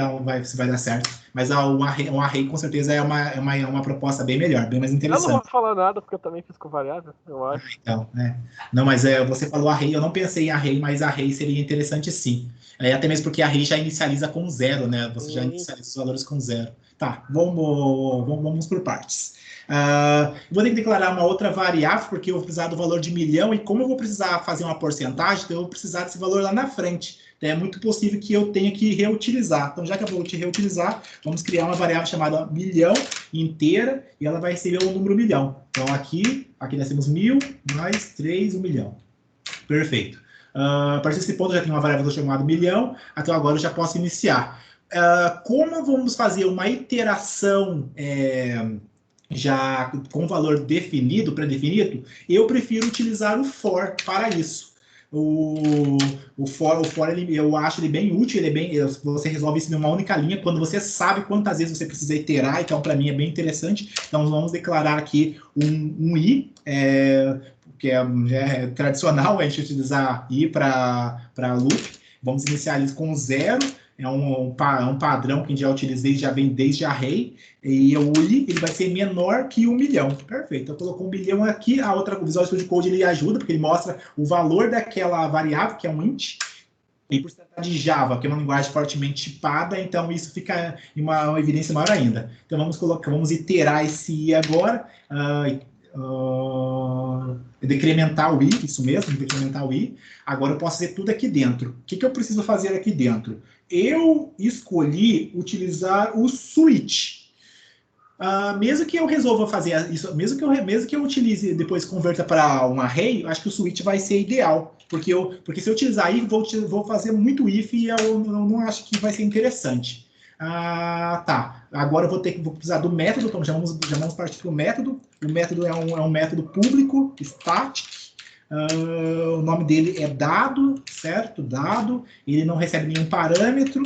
dar certo. Mas um array com certeza é uma proposta bem melhor, bem mais interessante. Eu não vou falar nada, porque eu também fiz com variável, eu acho. Então, né? Não, mas você falou array, eu não pensei em array, mas array seria interessante sim. Até mesmo porque array já inicializa com 0, né? Você já inicializa os valores com 0. Tá, vamos por partes. Vou ter que declarar uma outra variável, porque eu vou precisar do valor de 1.000.000, e como eu vou precisar fazer uma porcentagem, então eu vou precisar desse valor lá na frente. Então é muito possível que eu tenha que reutilizar. Então, já que eu vou te reutilizar, vamos criar uma variável chamada 1.000.000 inteira, e ela vai receber o número 1.000.000. Então, aqui nós temos 1.000 mais 3, 1.000.000. Perfeito. A partir desse ponto, eu já tenho uma variável chamada 1.000.000, então agora eu já posso iniciar. Como vamos fazer uma iteração já com valor definido, pré-definido, eu prefiro utilizar o for para isso. O for eu acho ele bem útil, você resolve isso numa única linha, quando você sabe quantas vezes você precisa iterar, então para mim é bem interessante. Então vamos declarar aqui um i, que é tradicional a gente utilizar i para loop. Vamos iniciar isso com 0. É um padrão que a gente já utiliza, já vem desde array, e o i ele vai ser menor que 1.000.000. Perfeito, eu coloco 1.000.000 aqui, o Visual Studio Code ele ajuda, porque ele mostra o valor daquela variável, que é um int, e por se tratar de Java, que é uma linguagem fortemente tipada, então isso fica em uma evidência maior ainda. Então vamos iterar esse i agora, decrementar o i, isso mesmo, decrementar o i. Agora eu posso fazer tudo aqui dentro. O que eu preciso fazer aqui dentro? Eu escolhi utilizar o switch. Mesmo que eu resolva fazer isso, mesmo que eu utilize depois converta para um array, eu acho que o switch vai ser ideal, porque se eu utilizar if, vou fazer muito if e eu não acho que vai ser interessante. Tá. Agora eu vou precisar do método, então já vamos partir para o método. O método é um método público, static. O nome dele é dado, certo? Dado. Ele não recebe nenhum parâmetro.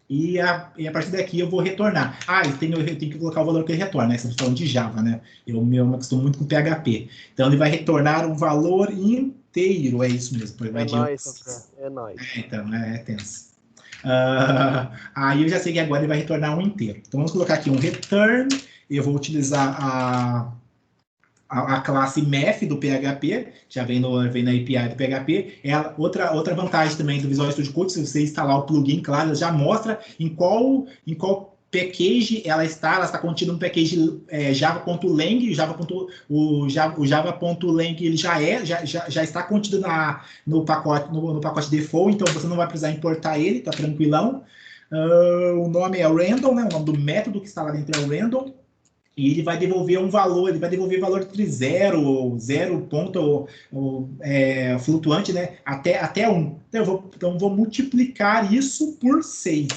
E a partir daqui eu vou retornar. Eu tenho que colocar o valor que ele retorna, né? Estamos falando de Java, né? Eu me acostumo muito com PHP. Então ele vai retornar um valor inteiro, é isso mesmo. É nóis. Então, é tenso. Aí eu já sei que agora ele vai retornar um inteiro. Então vamos colocar aqui um return. Eu vou utilizar a classe math do PHP, já vem na API do PHP. Outra vantagem também do Visual Studio Code, se você instalar o plugin, claro, já mostra em qual package ela está contida no package java.lang, o java.lang ele já está contido no pacote default, então você não vai precisar importar ele, tá tranquilão. O nome é random, né? O nome do método que está lá dentro é random. E ele vai devolver um valor, valor entre 0 ponto flutuante, né, até 1. Então, eu vou multiplicar isso por 6.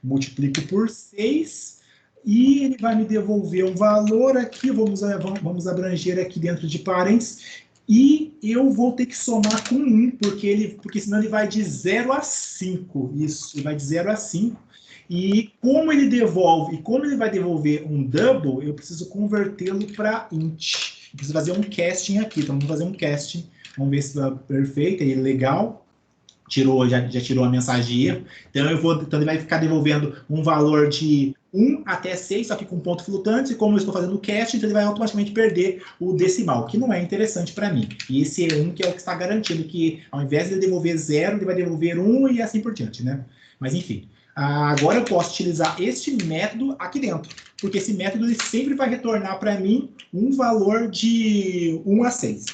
Multiplico por 6 e ele vai me devolver um valor aqui, vamos abranger aqui dentro de parênteses, e eu vou ter que somar com 1, porque senão ele vai de 0 a 5. Isso, ele vai de 0 a 5. E como ele vai devolver um double, eu preciso convertê-lo para int. Eu preciso fazer um casting aqui. Então, vamos fazer um casting. Vamos ver se está perfeito. Aí, legal. Já tirou a mensagem de erro. Então, ele vai ficar devolvendo um valor de 1 até 6, só que com ponto flutuante. E como eu estou fazendo o casting, então ele vai automaticamente perder o decimal, que não é interessante para mim. E esse é 1 que é o que está garantindo que, ao invés de ele devolver 0, ele vai devolver 1 e assim por diante, né? Mas, enfim. Agora eu posso utilizar este método aqui dentro, porque esse método ele sempre vai retornar para mim um valor de 1 a 6.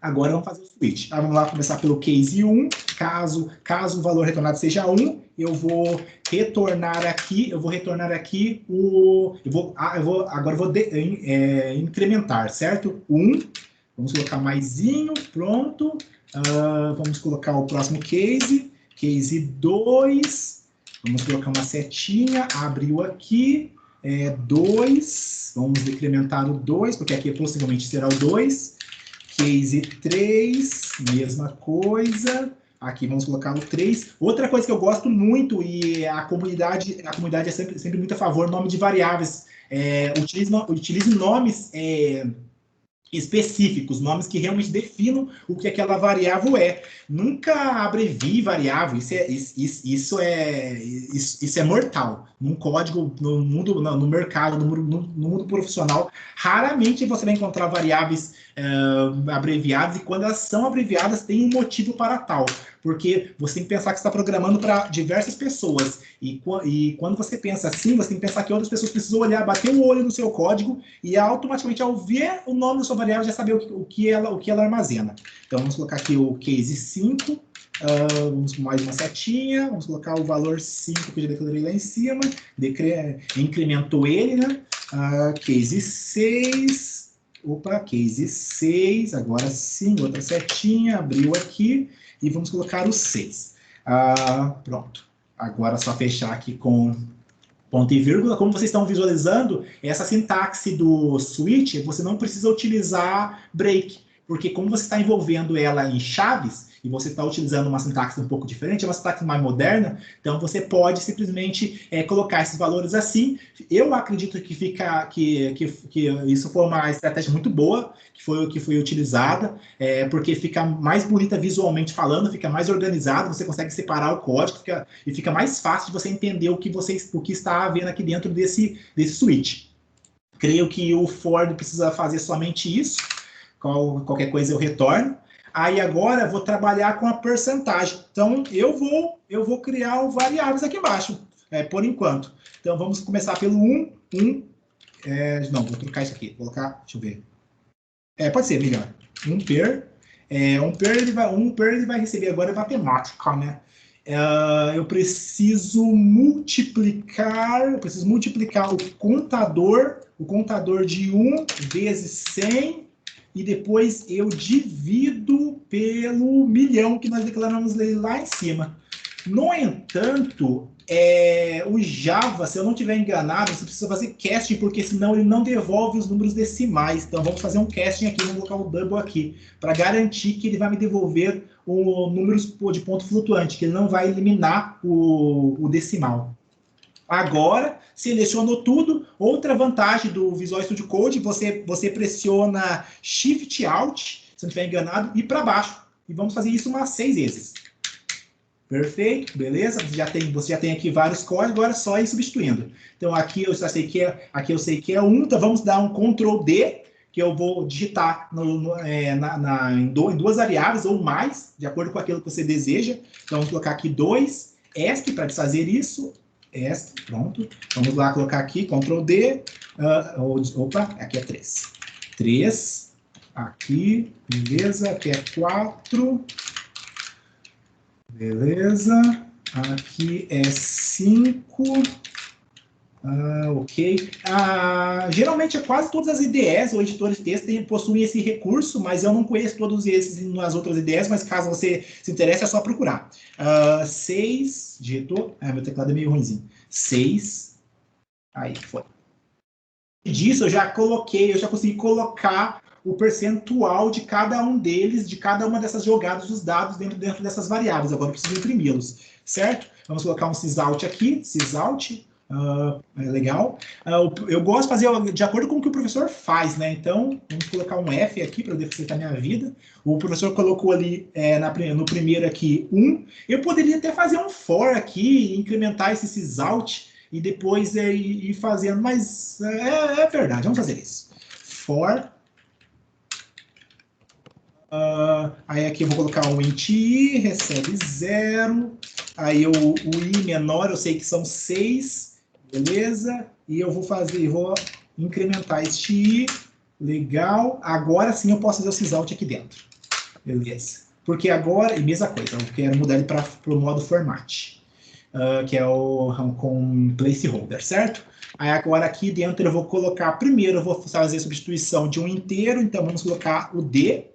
Agora vamos fazer o switch. Vamos lá começar pelo case 1. Caso o valor retornado seja 1, eu vou retornar aqui, agora eu vou incrementar, certo? 1, vamos colocar maisinho, pronto. Vamos colocar o próximo case 2, vamos colocar uma setinha, abriu aqui, 2, vamos decrementar o 2, porque aqui possivelmente será o 2. Case 3, mesma coisa. Aqui vamos colocar o 3. Outra coisa que eu gosto muito, e a comunidade é sempre muito a favor, nome de variáveis. Utilize nomes específicos, nomes que realmente definam o que aquela variável é. Nunca abrevie variável, isso é mortal. Num código, no mercado, no mundo profissional, raramente você vai encontrar variáveis abreviadas, e quando elas são abreviadas, tem um motivo para tal. Porque você tem que pensar que você está programando para diversas pessoas. E quando você pensa assim, você tem que pensar que outras pessoas precisam olhar, bater o olho no seu código e automaticamente, ao ver o nome da sua variável, já saber o que ela armazena. Então, vamos colocar aqui o case 5. Vamos com mais uma setinha. Vamos colocar o valor 5 que eu já declarei lá em cima. Incrementou ele, né? Case 6. Opa, case 6. Agora sim, outra setinha. Abriu aqui. E vamos colocar o 6. Pronto. Agora é só fechar aqui com ponto e vírgula. Como vocês estão visualizando, essa sintaxe do switch, você não precisa utilizar break, porque como você está envolvendo ela em chaves, e você está utilizando uma sintaxe um pouco diferente, é uma sintaxe mais moderna, então você pode simplesmente colocar esses valores assim. Eu acredito que isso foi uma estratégia muito boa, que foi utilizada, porque fica mais bonita visualmente falando, fica mais organizado, você consegue separar o código, e fica mais fácil de você entender o que está havendo aqui dentro desse switch. Creio que o for precisa fazer somente isso, qualquer coisa eu retorno. Aí agora eu vou trabalhar com a porcentagem. Então eu vou criar variáveis aqui embaixo, por enquanto. Então vamos começar pelo 1. Não, vou trocar isso aqui. Vou colocar, deixa eu ver. Pode ser melhor. 1 per. Um per ele vai receber agora matemática, né? Eu preciso multiplicar o contador de 1 vezes 100. E depois eu divido pelo milhão que nós declaramos lá em cima. No entanto, o Java, se eu não estiver enganado, você precisa fazer casting, porque senão ele não devolve os números decimais. Então vamos fazer um casting aqui, vamos colocar o double aqui, para garantir que ele vai me devolver o números de ponto flutuante, que ele não vai eliminar o decimal. Agora, selecionou tudo. Outra vantagem do Visual Studio Code, você pressiona Shift Alt, se não estiver enganado, e para baixo. E vamos fazer isso umas 6 vezes. Perfeito, beleza? Você já tem aqui vários códigos, agora é só ir substituindo. Então aqui eu sei que é 1, então vamos dar um Ctrl D, que eu vou digitar em 2 variáveis ou mais, de acordo com aquilo que você deseja. Então vamos colocar aqui 2, ESC, para desfazer isso. Pronto. Vamos lá colocar aqui, Ctrl D. Aqui é 3. 3. Aqui, beleza. Aqui é 4. Beleza. Aqui é 5. Ok. Geralmente, quase todas as IDEs ou editores de texto possuem esse recurso, mas eu não conheço todos esses nas outras IDEs, mas caso você se interesse, é só procurar. 6, digitou. Meu teclado é meio ruimzinho. 6. Aí, foi. Disso, eu já consegui colocar o percentual de cada um deles, de cada uma dessas jogadas dos dados dentro dessas variáveis. Agora eu preciso imprimi-los, certo? Vamos colocar um sysout aqui, sysout. Legal. Eu gosto de fazer de acordo com o que o professor faz, né? Então, vamos colocar um F aqui para facilitar a minha vida. O professor colocou ali no primeiro aqui 1. Eu poderia até fazer um for aqui, incrementar esse sysout e depois ir fazendo, mas é verdade, vamos fazer isso. For. Aí aqui eu vou colocar um int i, recebe 0. Aí o i menor, eu sei que são 6. Beleza? E eu vou incrementar este i. Legal. Agora sim eu posso fazer o sysout aqui dentro. Beleza. Porque agora, e mesma coisa, eu quero mudar ele para o modo format, que é o com placeholder, certo? Aí agora aqui dentro eu vou colocar, primeiro eu vou fazer a substituição de um inteiro, então vamos colocar o D.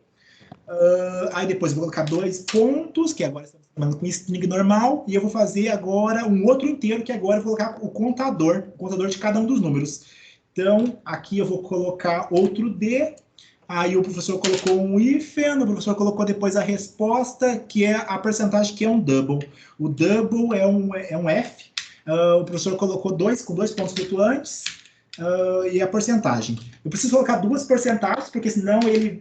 Aí depois eu vou colocar 2 pontos, que agora estamos trabalhando com string normal, e eu vou fazer agora um outro inteiro, que agora eu vou colocar o contador de cada um dos números. Então, aqui eu vou colocar outro D, aí o professor colocou um hífen, o professor colocou depois a resposta, que é a porcentagem, que é um double. O double é um F, o professor colocou com 2 pontos flutuantes, e a porcentagem. Eu preciso colocar 2 porcentagens, porque senão ele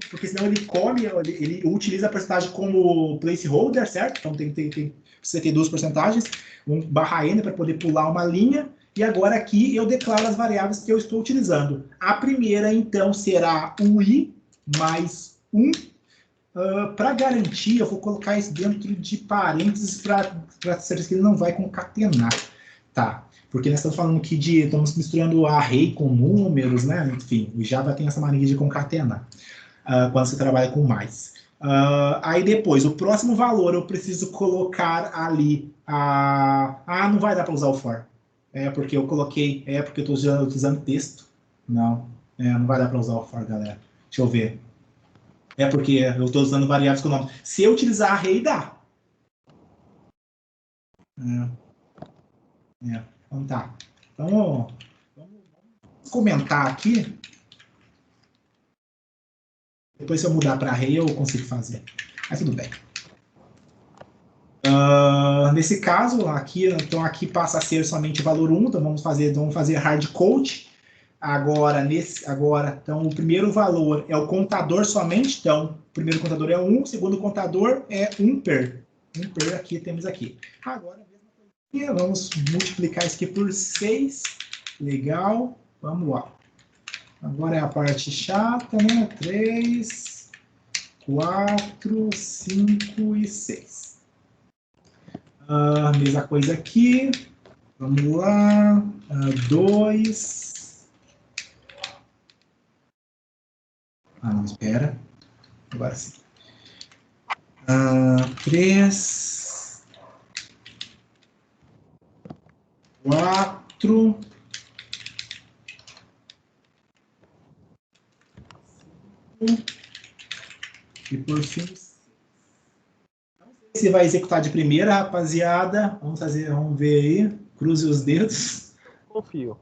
come, ele utiliza a porcentagem como placeholder, certo? Então precisa ter 2 porcentagens, /n para poder pular uma linha, e agora aqui eu declaro as variáveis que eu estou utilizando. A primeira, então, será o i mais 1. Para garantir, eu vou colocar isso dentro de parênteses para certeza que ele não vai concatenar. Tá. Porque nós estamos falando aqui estamos misturando array com números, né? Enfim, o Java tem essa mania de concatenar quando você trabalha com mais. Aí depois, o próximo valor eu preciso colocar ali não vai dar para usar o for. Porque eu coloquei, porque eu estou utilizando texto. Não vai dar para usar o for, galera. Deixa eu ver. Porque eu estou usando variáveis com nome. Se eu utilizar array, dá. Então tá. Então, vamos comentar aqui. Depois, se eu mudar para array, eu consigo fazer. Mas tudo bem. Nesse caso, então aqui passa a ser somente valor 1. Então vamos fazer hardcode. Agora, então, o primeiro valor é o contador somente. Então, o primeiro contador é 1, o segundo contador é 1 per. 1 per aqui, temos aqui. Agora, vamos multiplicar isso aqui por 6. Legal. Vamos lá. Agora é a parte chata, né? 3, 4, 5 e 6. Mesma coisa aqui. Vamos lá. 2. Não, espera. Agora sim. 3. 4. E por fim, não sei se vai executar de primeira, rapaziada. Vamos ver aí. Cruze os dedos. Confio.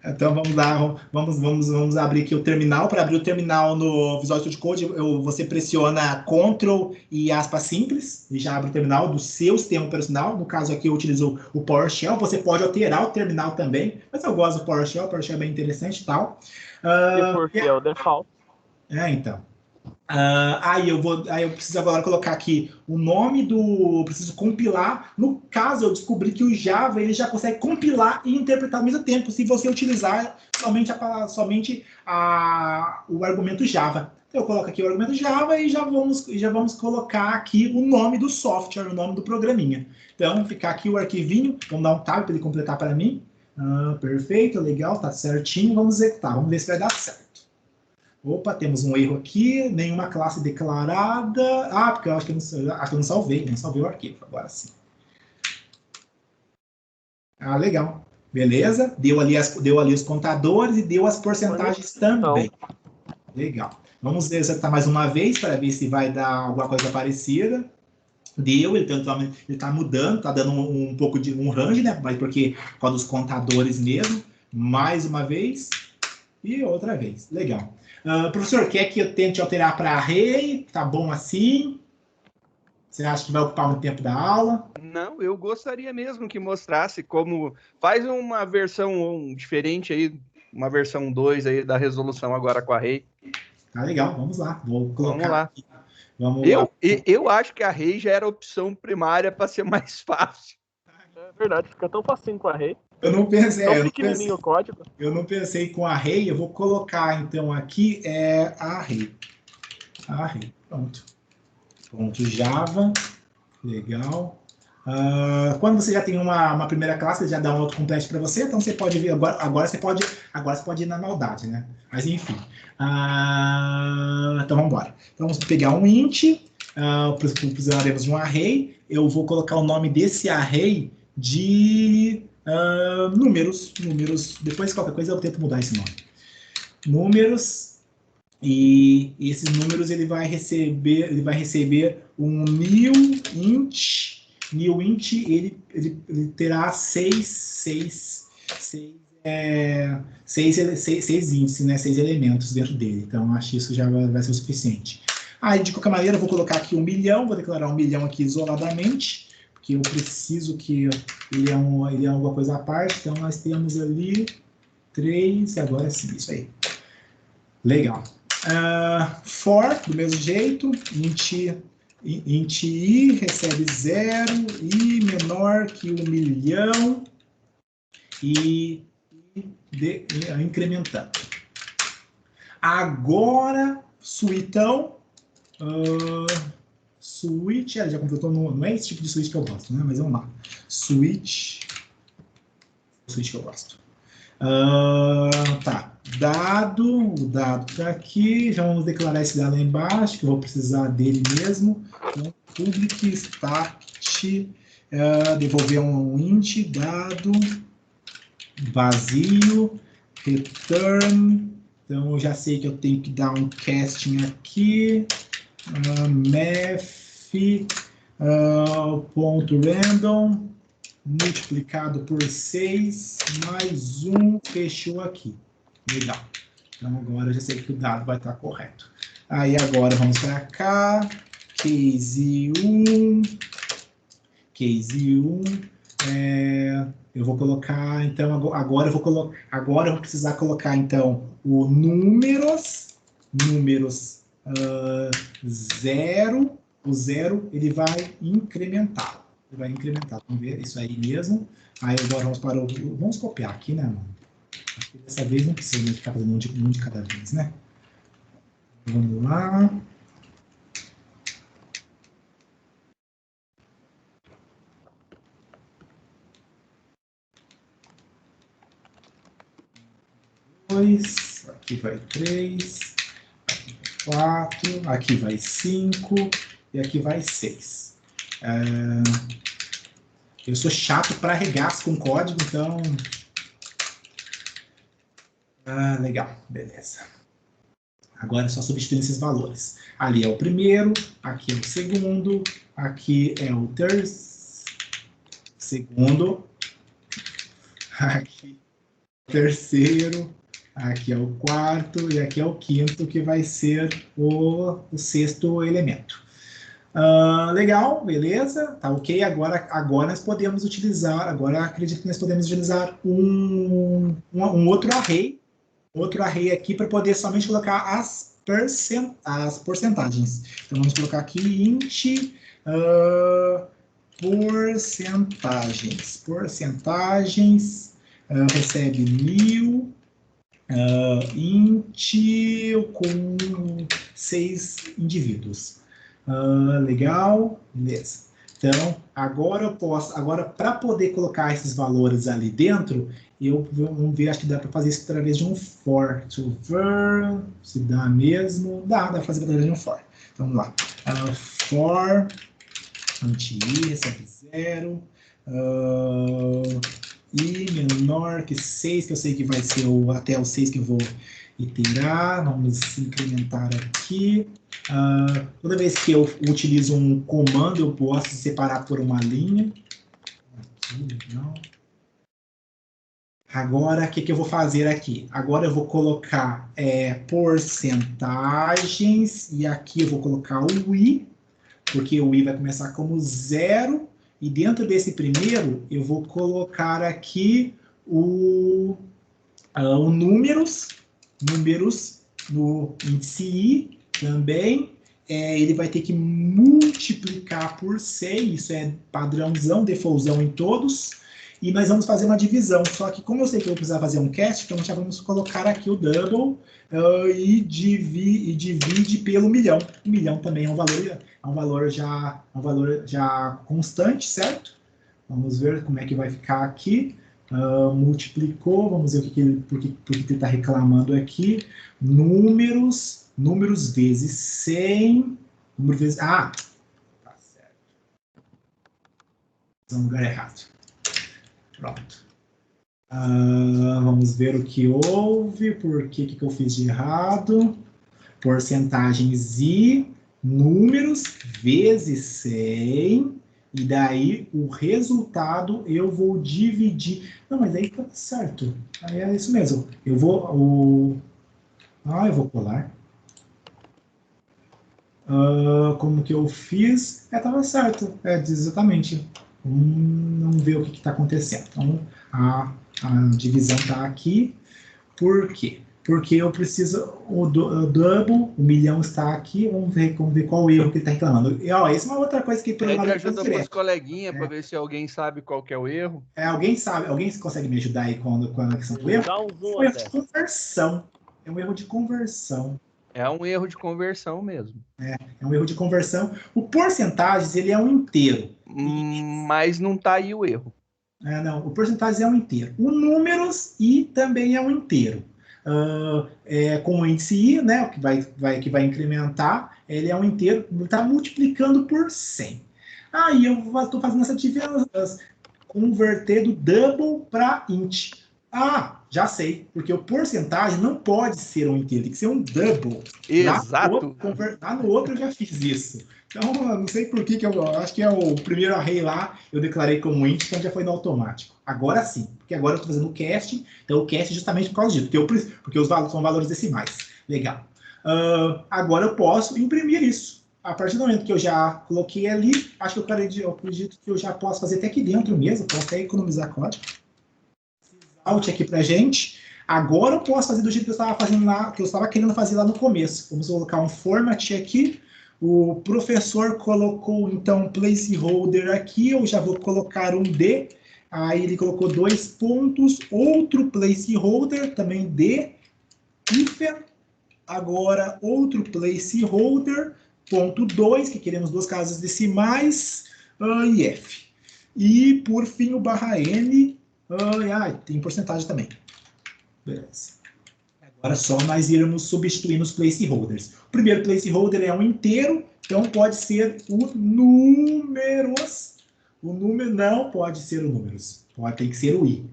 Então vamos lá, vamos abrir aqui o terminal. Para abrir o terminal no Visual Studio Code, você pressiona Ctrl e aspas simples, e já abre o terminal do seu sistema operacional. No caso aqui eu utilizo o PowerShell. Você pode alterar o terminal também, mas eu gosto do PowerShell. O PowerShell é bem interessante e tal. E porque é o default. Então. Aí eu preciso agora colocar aqui o nome preciso compilar. No caso, eu descobri que o Java ele já consegue compilar e interpretar ao mesmo tempo, se você utilizar somente o argumento Java. Então, eu coloco aqui o argumento Java e já vamos colocar aqui o nome do software, o nome do programinha. Então, ficar aqui o arquivinho, vamos dar um tab para ele completar para mim. Perfeito, legal, tá certinho. Vamos executar, vamos ver se vai dar certo. Opa, temos um erro aqui, nenhuma classe declarada. Porque eu acho que eu não salvei o arquivo, agora sim. Legal. Beleza, deu ali os contadores e deu as porcentagens também. Legal. Vamos executar mais uma vez para ver se vai dar alguma coisa parecida. Deu, ele está mudando, está dando um pouco de um range, né? Mas porque por causa dos contadores mesmo. Mais uma vez e outra vez. Legal. Professor, quer que eu tente alterar para array? Tá bom assim? Você acha que vai ocupar muito tempo da aula? Não, eu gostaria mesmo que mostrasse como faz uma versão diferente aí, uma versão 2 aí da resolução agora com array. Tá legal, vamos lá. Vou colocar. Vamos lá. Aqui. Vamos lá. Eu acho que a array já era a opção primária para ser mais fácil. É verdade, fica tão facinho com array. Eu não pensei. Tão pequenininho o código. Eu não pensei com array. Eu vou colocar então aqui array. Array. Pronto. Ponto Java. Legal. Quando você já tem uma primeira classe, ele já dá um autocomplete para você, então você pode vir, agora você pode ir na maldade, né? Mas enfim. Então vamos embora. Então vamos pegar um int, precisaremos de um array, eu vou colocar o nome desse array de números, depois qualquer coisa eu tento mudar esse nome. Números, e esses números ele vai receber um new int. New int ele terá seis índices, né? 6 elementos dentro dele. Então acho que isso já vai ser o suficiente. Aí de qualquer maneira eu vou colocar aqui 1 milhão, vou declarar 1 milhão aqui isoladamente, porque eu preciso que ele é alguma coisa à parte. Então nós temos ali 3, agora sim, isso aí. Legal. For, do mesmo jeito, int i recebe 0, i menor que 1 milhão, e incrementando. Agora, suitão, switch, já completou, não é esse tipo de switch que eu gosto, né? Mas vamos lá. Switch que eu gosto. Tá, o dado está aqui, já vamos declarar esse dado lá embaixo, que eu vou precisar dele mesmo. Então, public start, devolver um int, dado, vazio, return. Então, eu já sei que eu tenho que dar um casting aqui, math.random, multiplicado por 6, mais 1, fechou aqui. Legal. Então, agora eu já sei que o dado vai estar correto. Aí, agora, vamos para cá. Case 1. Eu vou colocar, então, agora eu vou precisar colocar, então, o números 0. O 0, ele vai incrementar. Vamos ver isso aí mesmo. Aí agora vamos copiar aqui, né, mano? Acho que dessa vez não precisa ficar fazendo um de cada vez, né? Vamos lá. Aqui vai 3, aqui vai 4, aqui vai 5 e aqui vai 6. Eu sou chato para regaço com código, então... legal, beleza. Agora é só substituir esses valores. Ali é o primeiro, aqui é o segundo, aqui é o segundo, aqui é o terceiro, aqui é o quarto e aqui é o quinto, que vai ser o sexto elemento. Legal, beleza, tá ok. Agora nós podemos utilizar, acredito que nós podemos utilizar um outro array aqui para poder somente colocar as porcentagens. Então vamos colocar aqui int porcentagens, recebe 1000, int com 6 indivíduos. Legal, beleza. Então, agora para poder colocar esses valores ali dentro, vamos ver, acho que dá para fazer isso através de um for. Se dá mesmo, dá para fazer através de um for. Então, vamos lá. For, int i recebe 0, i menor que 6, que eu sei que vai ser até o 6 que eu vou iterar. Vamos incrementar aqui. Toda vez que eu utilizo um comando, eu posso separar por uma linha. Aqui, não. Agora, o que eu vou fazer aqui? Agora eu vou colocar porcentagens, e aqui eu vou colocar o i, porque o i vai começar como 0, e dentro desse primeiro, eu vou colocar aqui o números no índice i também. Ele vai ter que multiplicar por 6, isso é padrãozão, defaultzão em todos. e nós vamos fazer uma divisão. Só que como eu sei que eu vou precisar fazer um cast, então já vamos colocar aqui o double e divide pelo milhão. O milhão também é um valor já constante, certo? Vamos ver como é que vai ficar aqui. Multiplicou, vamos ver por que ele está reclamando aqui. Números vezes 100, número vezes... tá certo. No lugar errado. Pronto. Vamos ver o que houve, por que eu fiz de errado. Porcentagens e números vezes 100. E daí, o resultado eu vou dividir... Não, mas aí tá certo. Aí é isso mesmo. Eu vou colar. Como que eu fiz? Tava certo. Exatamente. Vamos ver o que está acontecendo. Então, a divisão está aqui. Por quê? Porque eu preciso, o double, o milhão está aqui, vamos ver qual o erro que ele está reclamando. E, essa é uma outra coisa que... Ele ajuda para os coleguinhas para ver se alguém sabe qual que é o erro. Alguém sabe? Alguém consegue me ajudar aí com a questão do erro? É um erro de conversão. É um erro de conversão. É um erro de conversão mesmo. É um erro de conversão. O porcentagens, ele é um inteiro. Mas não está aí o erro. Não, o porcentagens é um inteiro. O números e também é um inteiro. Com o índice I, né, que vai incrementar, ele é um inteiro, está multiplicando por 100. Aí eu estou fazendo essa divisão, converter do double para int. Já sei, porque o porcentagem não pode ser um inteiro, tem que ser um double. Exato. Lá no outro eu já fiz isso. Então, eu não sei por que eu acho que é o primeiro array lá, eu declarei como int, então já foi no automático. Agora sim, porque agora eu estou fazendo o casting, então o casting justamente por causa disso, porque os valores são valores decimais. Legal. Agora eu posso imprimir isso. A partir do momento que eu já coloquei ali, acho que eu acredito que eu já posso fazer até aqui dentro mesmo, posso até economizar código. Alt aqui pra gente. Agora eu posso fazer do jeito que eu estava fazendo lá, que eu estava querendo fazer lá no começo. Vamos colocar um format aqui. O professor colocou, então, placeholder aqui. Eu já vou colocar um D. Aí ele colocou 2 pontos. Outro placeholder, também D. Hífen. Agora, outro placeholder, ponto 2, que queremos 2 casas decimais, e F. E, por fim, o barra N. Tem porcentagem também. Beleza. Agora é só nós irmos substituindo os placeholders. O primeiro placeholder é um inteiro, então pode ser o números. O número não pode ser o números. Tem que ser o i.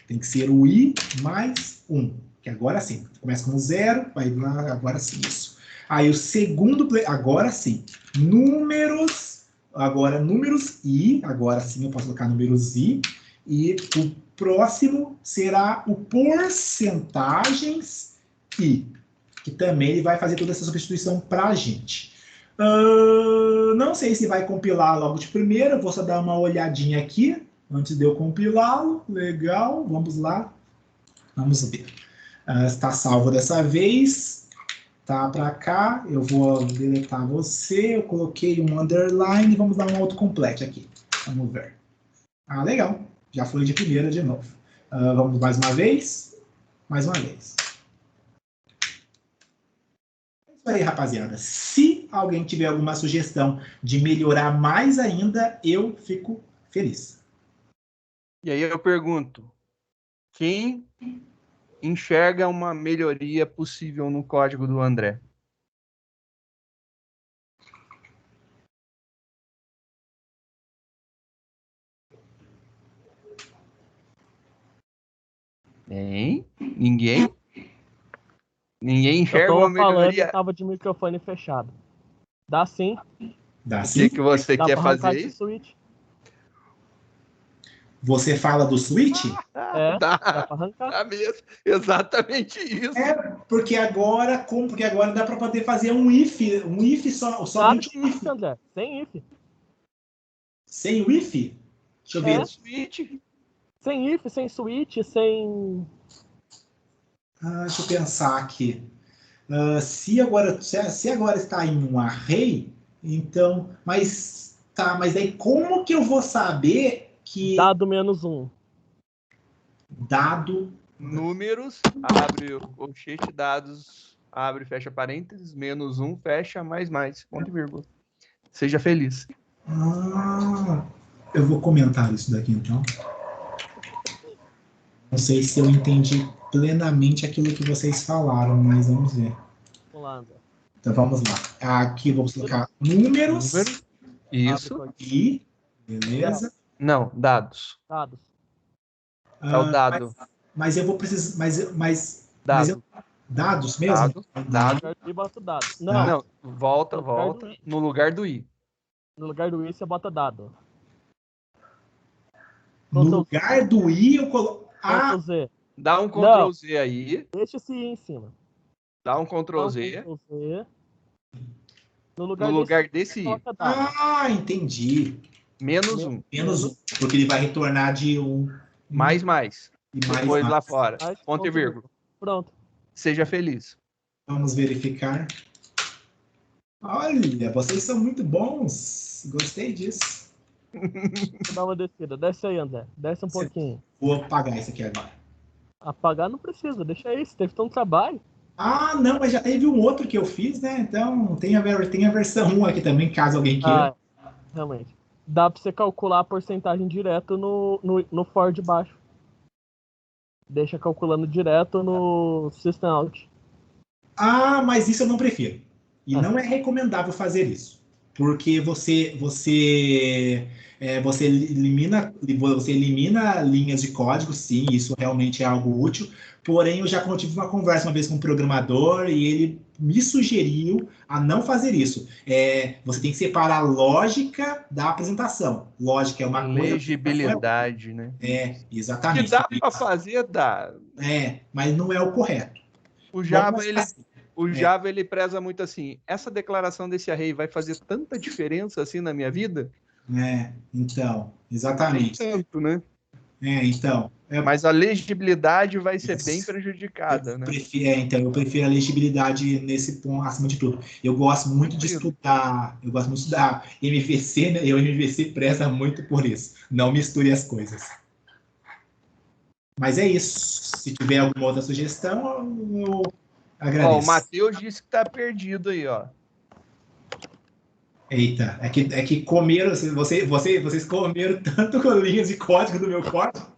Tem que ser o i mais 1. Que agora sim. Começa com 0, vai lá, agora sim, isso. Aí o segundo, agora sim. Números, agora números i. Agora sim eu posso colocar números i. E o próximo será o porcentagens i, que também ele vai fazer toda essa substituição para a gente. Não sei se vai compilar logo de primeira, vou só dar uma olhadinha aqui, antes de eu compilá-lo. Legal, vamos lá. Vamos ver. Está salvo dessa vez. Tá para cá, eu vou deletar você, eu coloquei um underline, vamos dar um autocomplete aqui. Vamos ver. Legal. Já foi de primeira de novo. Vamos mais uma vez. Mais uma vez. É isso aí, rapaziada. Se alguém tiver alguma sugestão de melhorar mais ainda, eu fico feliz. E aí eu pergunto, quem enxerga uma melhoria possível no código do André? Hein? Ninguém? Ninguém enxerga uma melhoria? Eu tava de microfone fechado. Dá sim. Dá sim? O que você quer fazer isso? Você fala do switch? Dá pra arrancar. Tá mesmo. Exatamente isso. Porque agora dá para poder fazer um if somente um if. André, sem if. Sem o if? Deixa eu ver. Switch. Sem if, sem switch, sem... Deixa eu pensar aqui. Se agora está em um array, então... Mas daí como que eu vou saber que... Dado -1. Dado... Números, abre o colchete, dados, abre, fecha parênteses, -1, fecha, mais, ponto e vírgula. Seja feliz. Eu vou comentar isso daqui, então. Não sei se eu entendi plenamente aquilo que vocês falaram, mas vamos ver. Vamos lá, André. Então, vamos lá. Aqui, vamos colocar números. Isso. E, beleza. Não, dados. Dados. É o dado. Mas eu vou precisar... Dados mesmo? Dado. E bota dado. Não, volta no lugar do i. No lugar do i, você bota dado. No lugar do i, eu coloco... Ctrl Z. Dá um Ctrl Z aí. Deixa esse i em cima. Dá um Ctrl Z. Ctrl Z. No lugar desse i. Entendi. -1. -1, porque ele vai retornar de 1. Mais. E depois mais. Lá fora. Ponto e vírgula. Pronto. Seja feliz. Vamos verificar. Olha, vocês são muito bons. Gostei disso. Vou dar uma descida. Desce aí, André. Desce um pouquinho. Vou apagar isso aqui agora. Apagar não precisa. Deixa aí. Você teve tanto trabalho. Não, mas já teve um outro que eu fiz, né? Então tem a versão 1 aqui também, caso alguém queira. Realmente. Dá pra você calcular a porcentagem direto no for de baixo. Deixa calculando direto no System Out. Mas isso eu não prefiro. E não é recomendável fazer isso. Porque você elimina linhas de código, sim, isso realmente é algo útil. Porém, eu já tive uma conversa uma vez com um programador e ele me sugeriu a não fazer isso. Você tem que separar a lógica da apresentação. Lógica é uma coisa... Legibilidade, né? Exatamente. Que dá para fazer, dá. Mas não é o correto. O Java, ele preza muito assim, essa declaração desse array vai fazer tanta diferença assim na minha vida? Então, exatamente. Nem tanto, né? Então. Mas a legibilidade vai ser bem prejudicada, né? Então, eu prefiro a legibilidade nesse ponto, acima de tudo. Eu gosto muito de estudar MVC, né? E o MVC preza muito por isso. Não misture as coisas. Mas é isso. Se tiver alguma outra sugestão, eu agradeço. O Matheus disse que tá perdido aí, ó. Eita, é que comeram, vocês comeram tanto com linhas de código do meu código.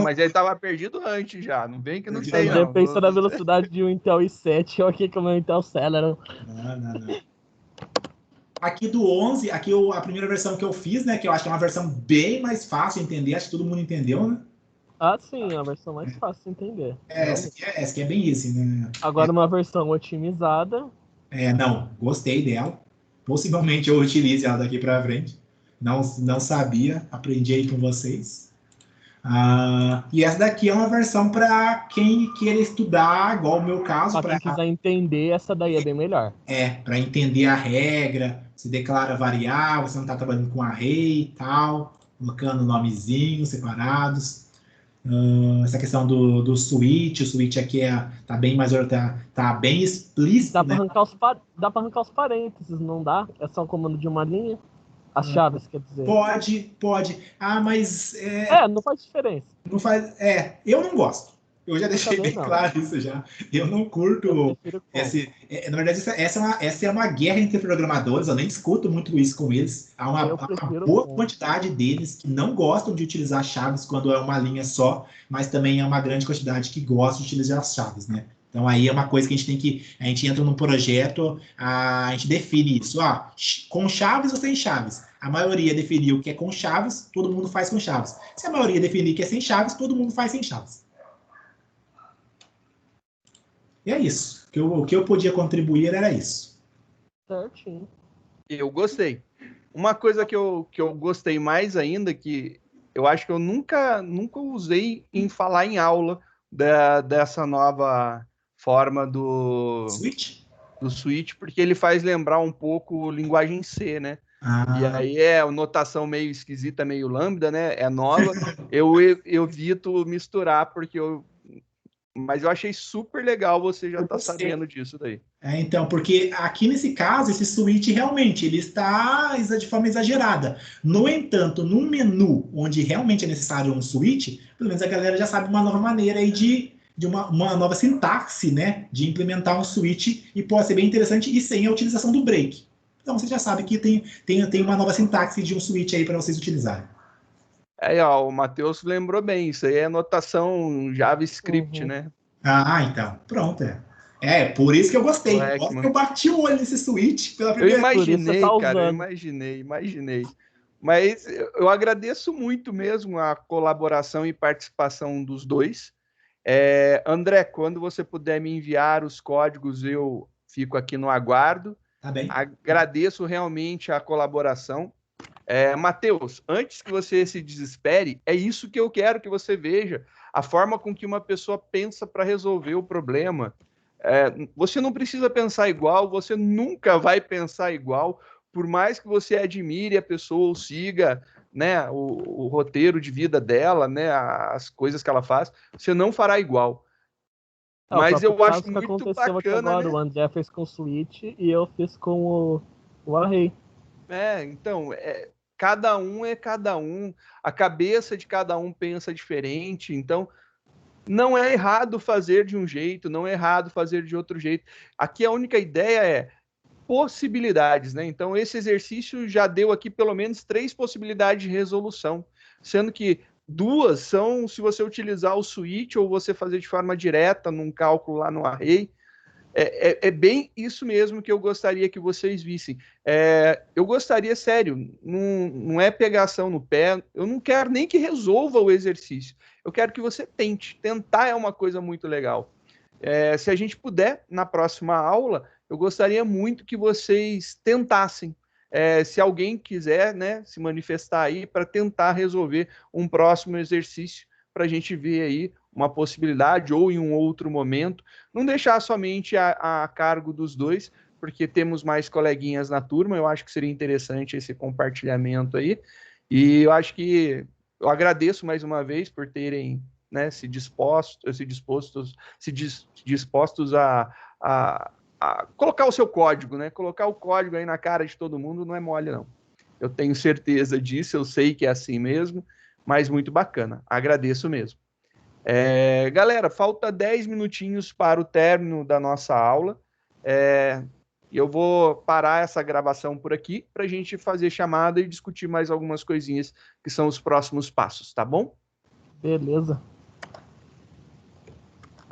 Mas ele tava perdido antes já, não vem que não sei não. Pensa na velocidade de um Intel i7, olha aqui como é o Intel Celeron. Não. Aqui do 11, a primeira versão que eu fiz, né, que eu acho que é uma versão bem mais fácil de entender, acho que todo mundo entendeu, né? Sim, é a versão mais fácil de entender. Essa aqui é bem easy, né? Agora uma versão otimizada. Não, gostei dela. Possivelmente eu utilize ela daqui para frente. Não sabia, aprendi aí com vocês. E essa daqui é uma versão para quem queira estudar, igual o meu caso. Para quem quiser entender, essa daí é bem melhor. Para entender a regra, se declara variável, você não está trabalhando com array e tal, colocando nomezinhos separados. Essa questão do switch, o switch aqui tá bem mais tá bem explícito. Dá para arrancar os parênteses, não dá? É só um comando de uma linha. As chaves, quer dizer. Pode. Mas... não faz diferença. Não faz... eu não gosto. Eu já deixei bem claro isso já. Eu não curto... na verdade, essa é uma guerra entre programadores. Eu nem discuto muito isso com eles. Há uma boa quantidade deles que não gostam de utilizar chaves quando é uma linha só, mas também é uma grande quantidade que gosta de utilizar as chaves, né? Então, aí é uma coisa que a gente entra num projeto, a gente define isso. Com chaves ou sem chaves? A maioria definiu que é com chaves, todo mundo faz com chaves. Se a maioria definir que é sem chaves, todo mundo faz sem chaves. E é isso. O que eu podia contribuir era isso. Certinho. Eu gostei. Uma coisa que eu gostei mais ainda, que eu acho que eu nunca usei em falar em aula dessa nova forma do switch, porque ele faz lembrar um pouco linguagem C, né? E aí notação meio esquisita, meio lambda, né? É nova. Eu evito misturar, mas eu achei super legal você já tá sabendo disso daí. Então, porque aqui nesse caso, esse switch realmente ele está de forma exagerada. No entanto, num menu onde realmente é necessário um switch, pelo menos a galera já sabe uma nova maneira aí de uma nova sintaxe, né, de implementar um switch e pode ser bem interessante e sem a utilização do break. Então você já sabe que tem uma nova sintaxe de um switch aí para vocês utilizarem. Aí, ó, o Matheus lembrou bem, isso aí é notação JavaScript, né? Ah, então, pronto, por isso que eu gostei. Eu bati o olho nesse switch pela primeira vez. Eu imaginei, cara, eu imaginei. Mas eu agradeço muito mesmo a colaboração e participação dos dois. André, quando você puder me enviar os códigos, eu fico aqui no aguardo. Tá bem. Agradeço realmente a colaboração. Matheus, antes que você se desespere, é isso que eu quero que você veja. A forma com que uma pessoa pensa para resolver o problema. Você não precisa pensar igual, você nunca vai pensar igual, por mais que você admire a pessoa ou siga, né, o roteiro de vida dela, né, as coisas que ela faz, você não fará igual. Mas eu acho muito bacana, agora, né? O André fez com o Switch e eu fiz com o Array. Então, cada um é cada um, a cabeça de cada um pensa diferente, então não é errado fazer de um jeito, não é errado fazer de outro jeito. Aqui a única ideia é possibilidades, né? Então, esse exercício já deu aqui pelo menos 3 possibilidades de resolução, sendo que 2 são se você utilizar o switch ou você fazer de forma direta num cálculo lá no array. É bem isso mesmo que eu gostaria que vocês vissem. Eu gostaria, sério, não é pegação no pé, eu não quero nem que resolva o exercício, eu quero que você tente. Tentar é uma coisa muito legal. Se a gente puder, na próxima aula, eu gostaria muito que vocês tentassem. Se alguém quiser, né, se manifestar aí para tentar resolver um próximo exercício, para a gente ver aí uma possibilidade ou em um outro momento, não deixar somente a cargo dos dois, porque temos mais coleguinhas na turma, eu acho que seria interessante esse compartilhamento aí, e eu acho que eu agradeço mais uma vez por terem, né, se dispostos a colocar o seu código, né? Colocar o código aí na cara de todo mundo não é mole, não. Eu tenho certeza disso, eu sei que é assim mesmo, mas muito bacana. Agradeço mesmo. Galera, falta 10 minutinhos para o término da nossa aula. E eu vou parar essa gravação por aqui para a gente fazer chamada e discutir mais algumas coisinhas que são os próximos passos, tá bom? Beleza.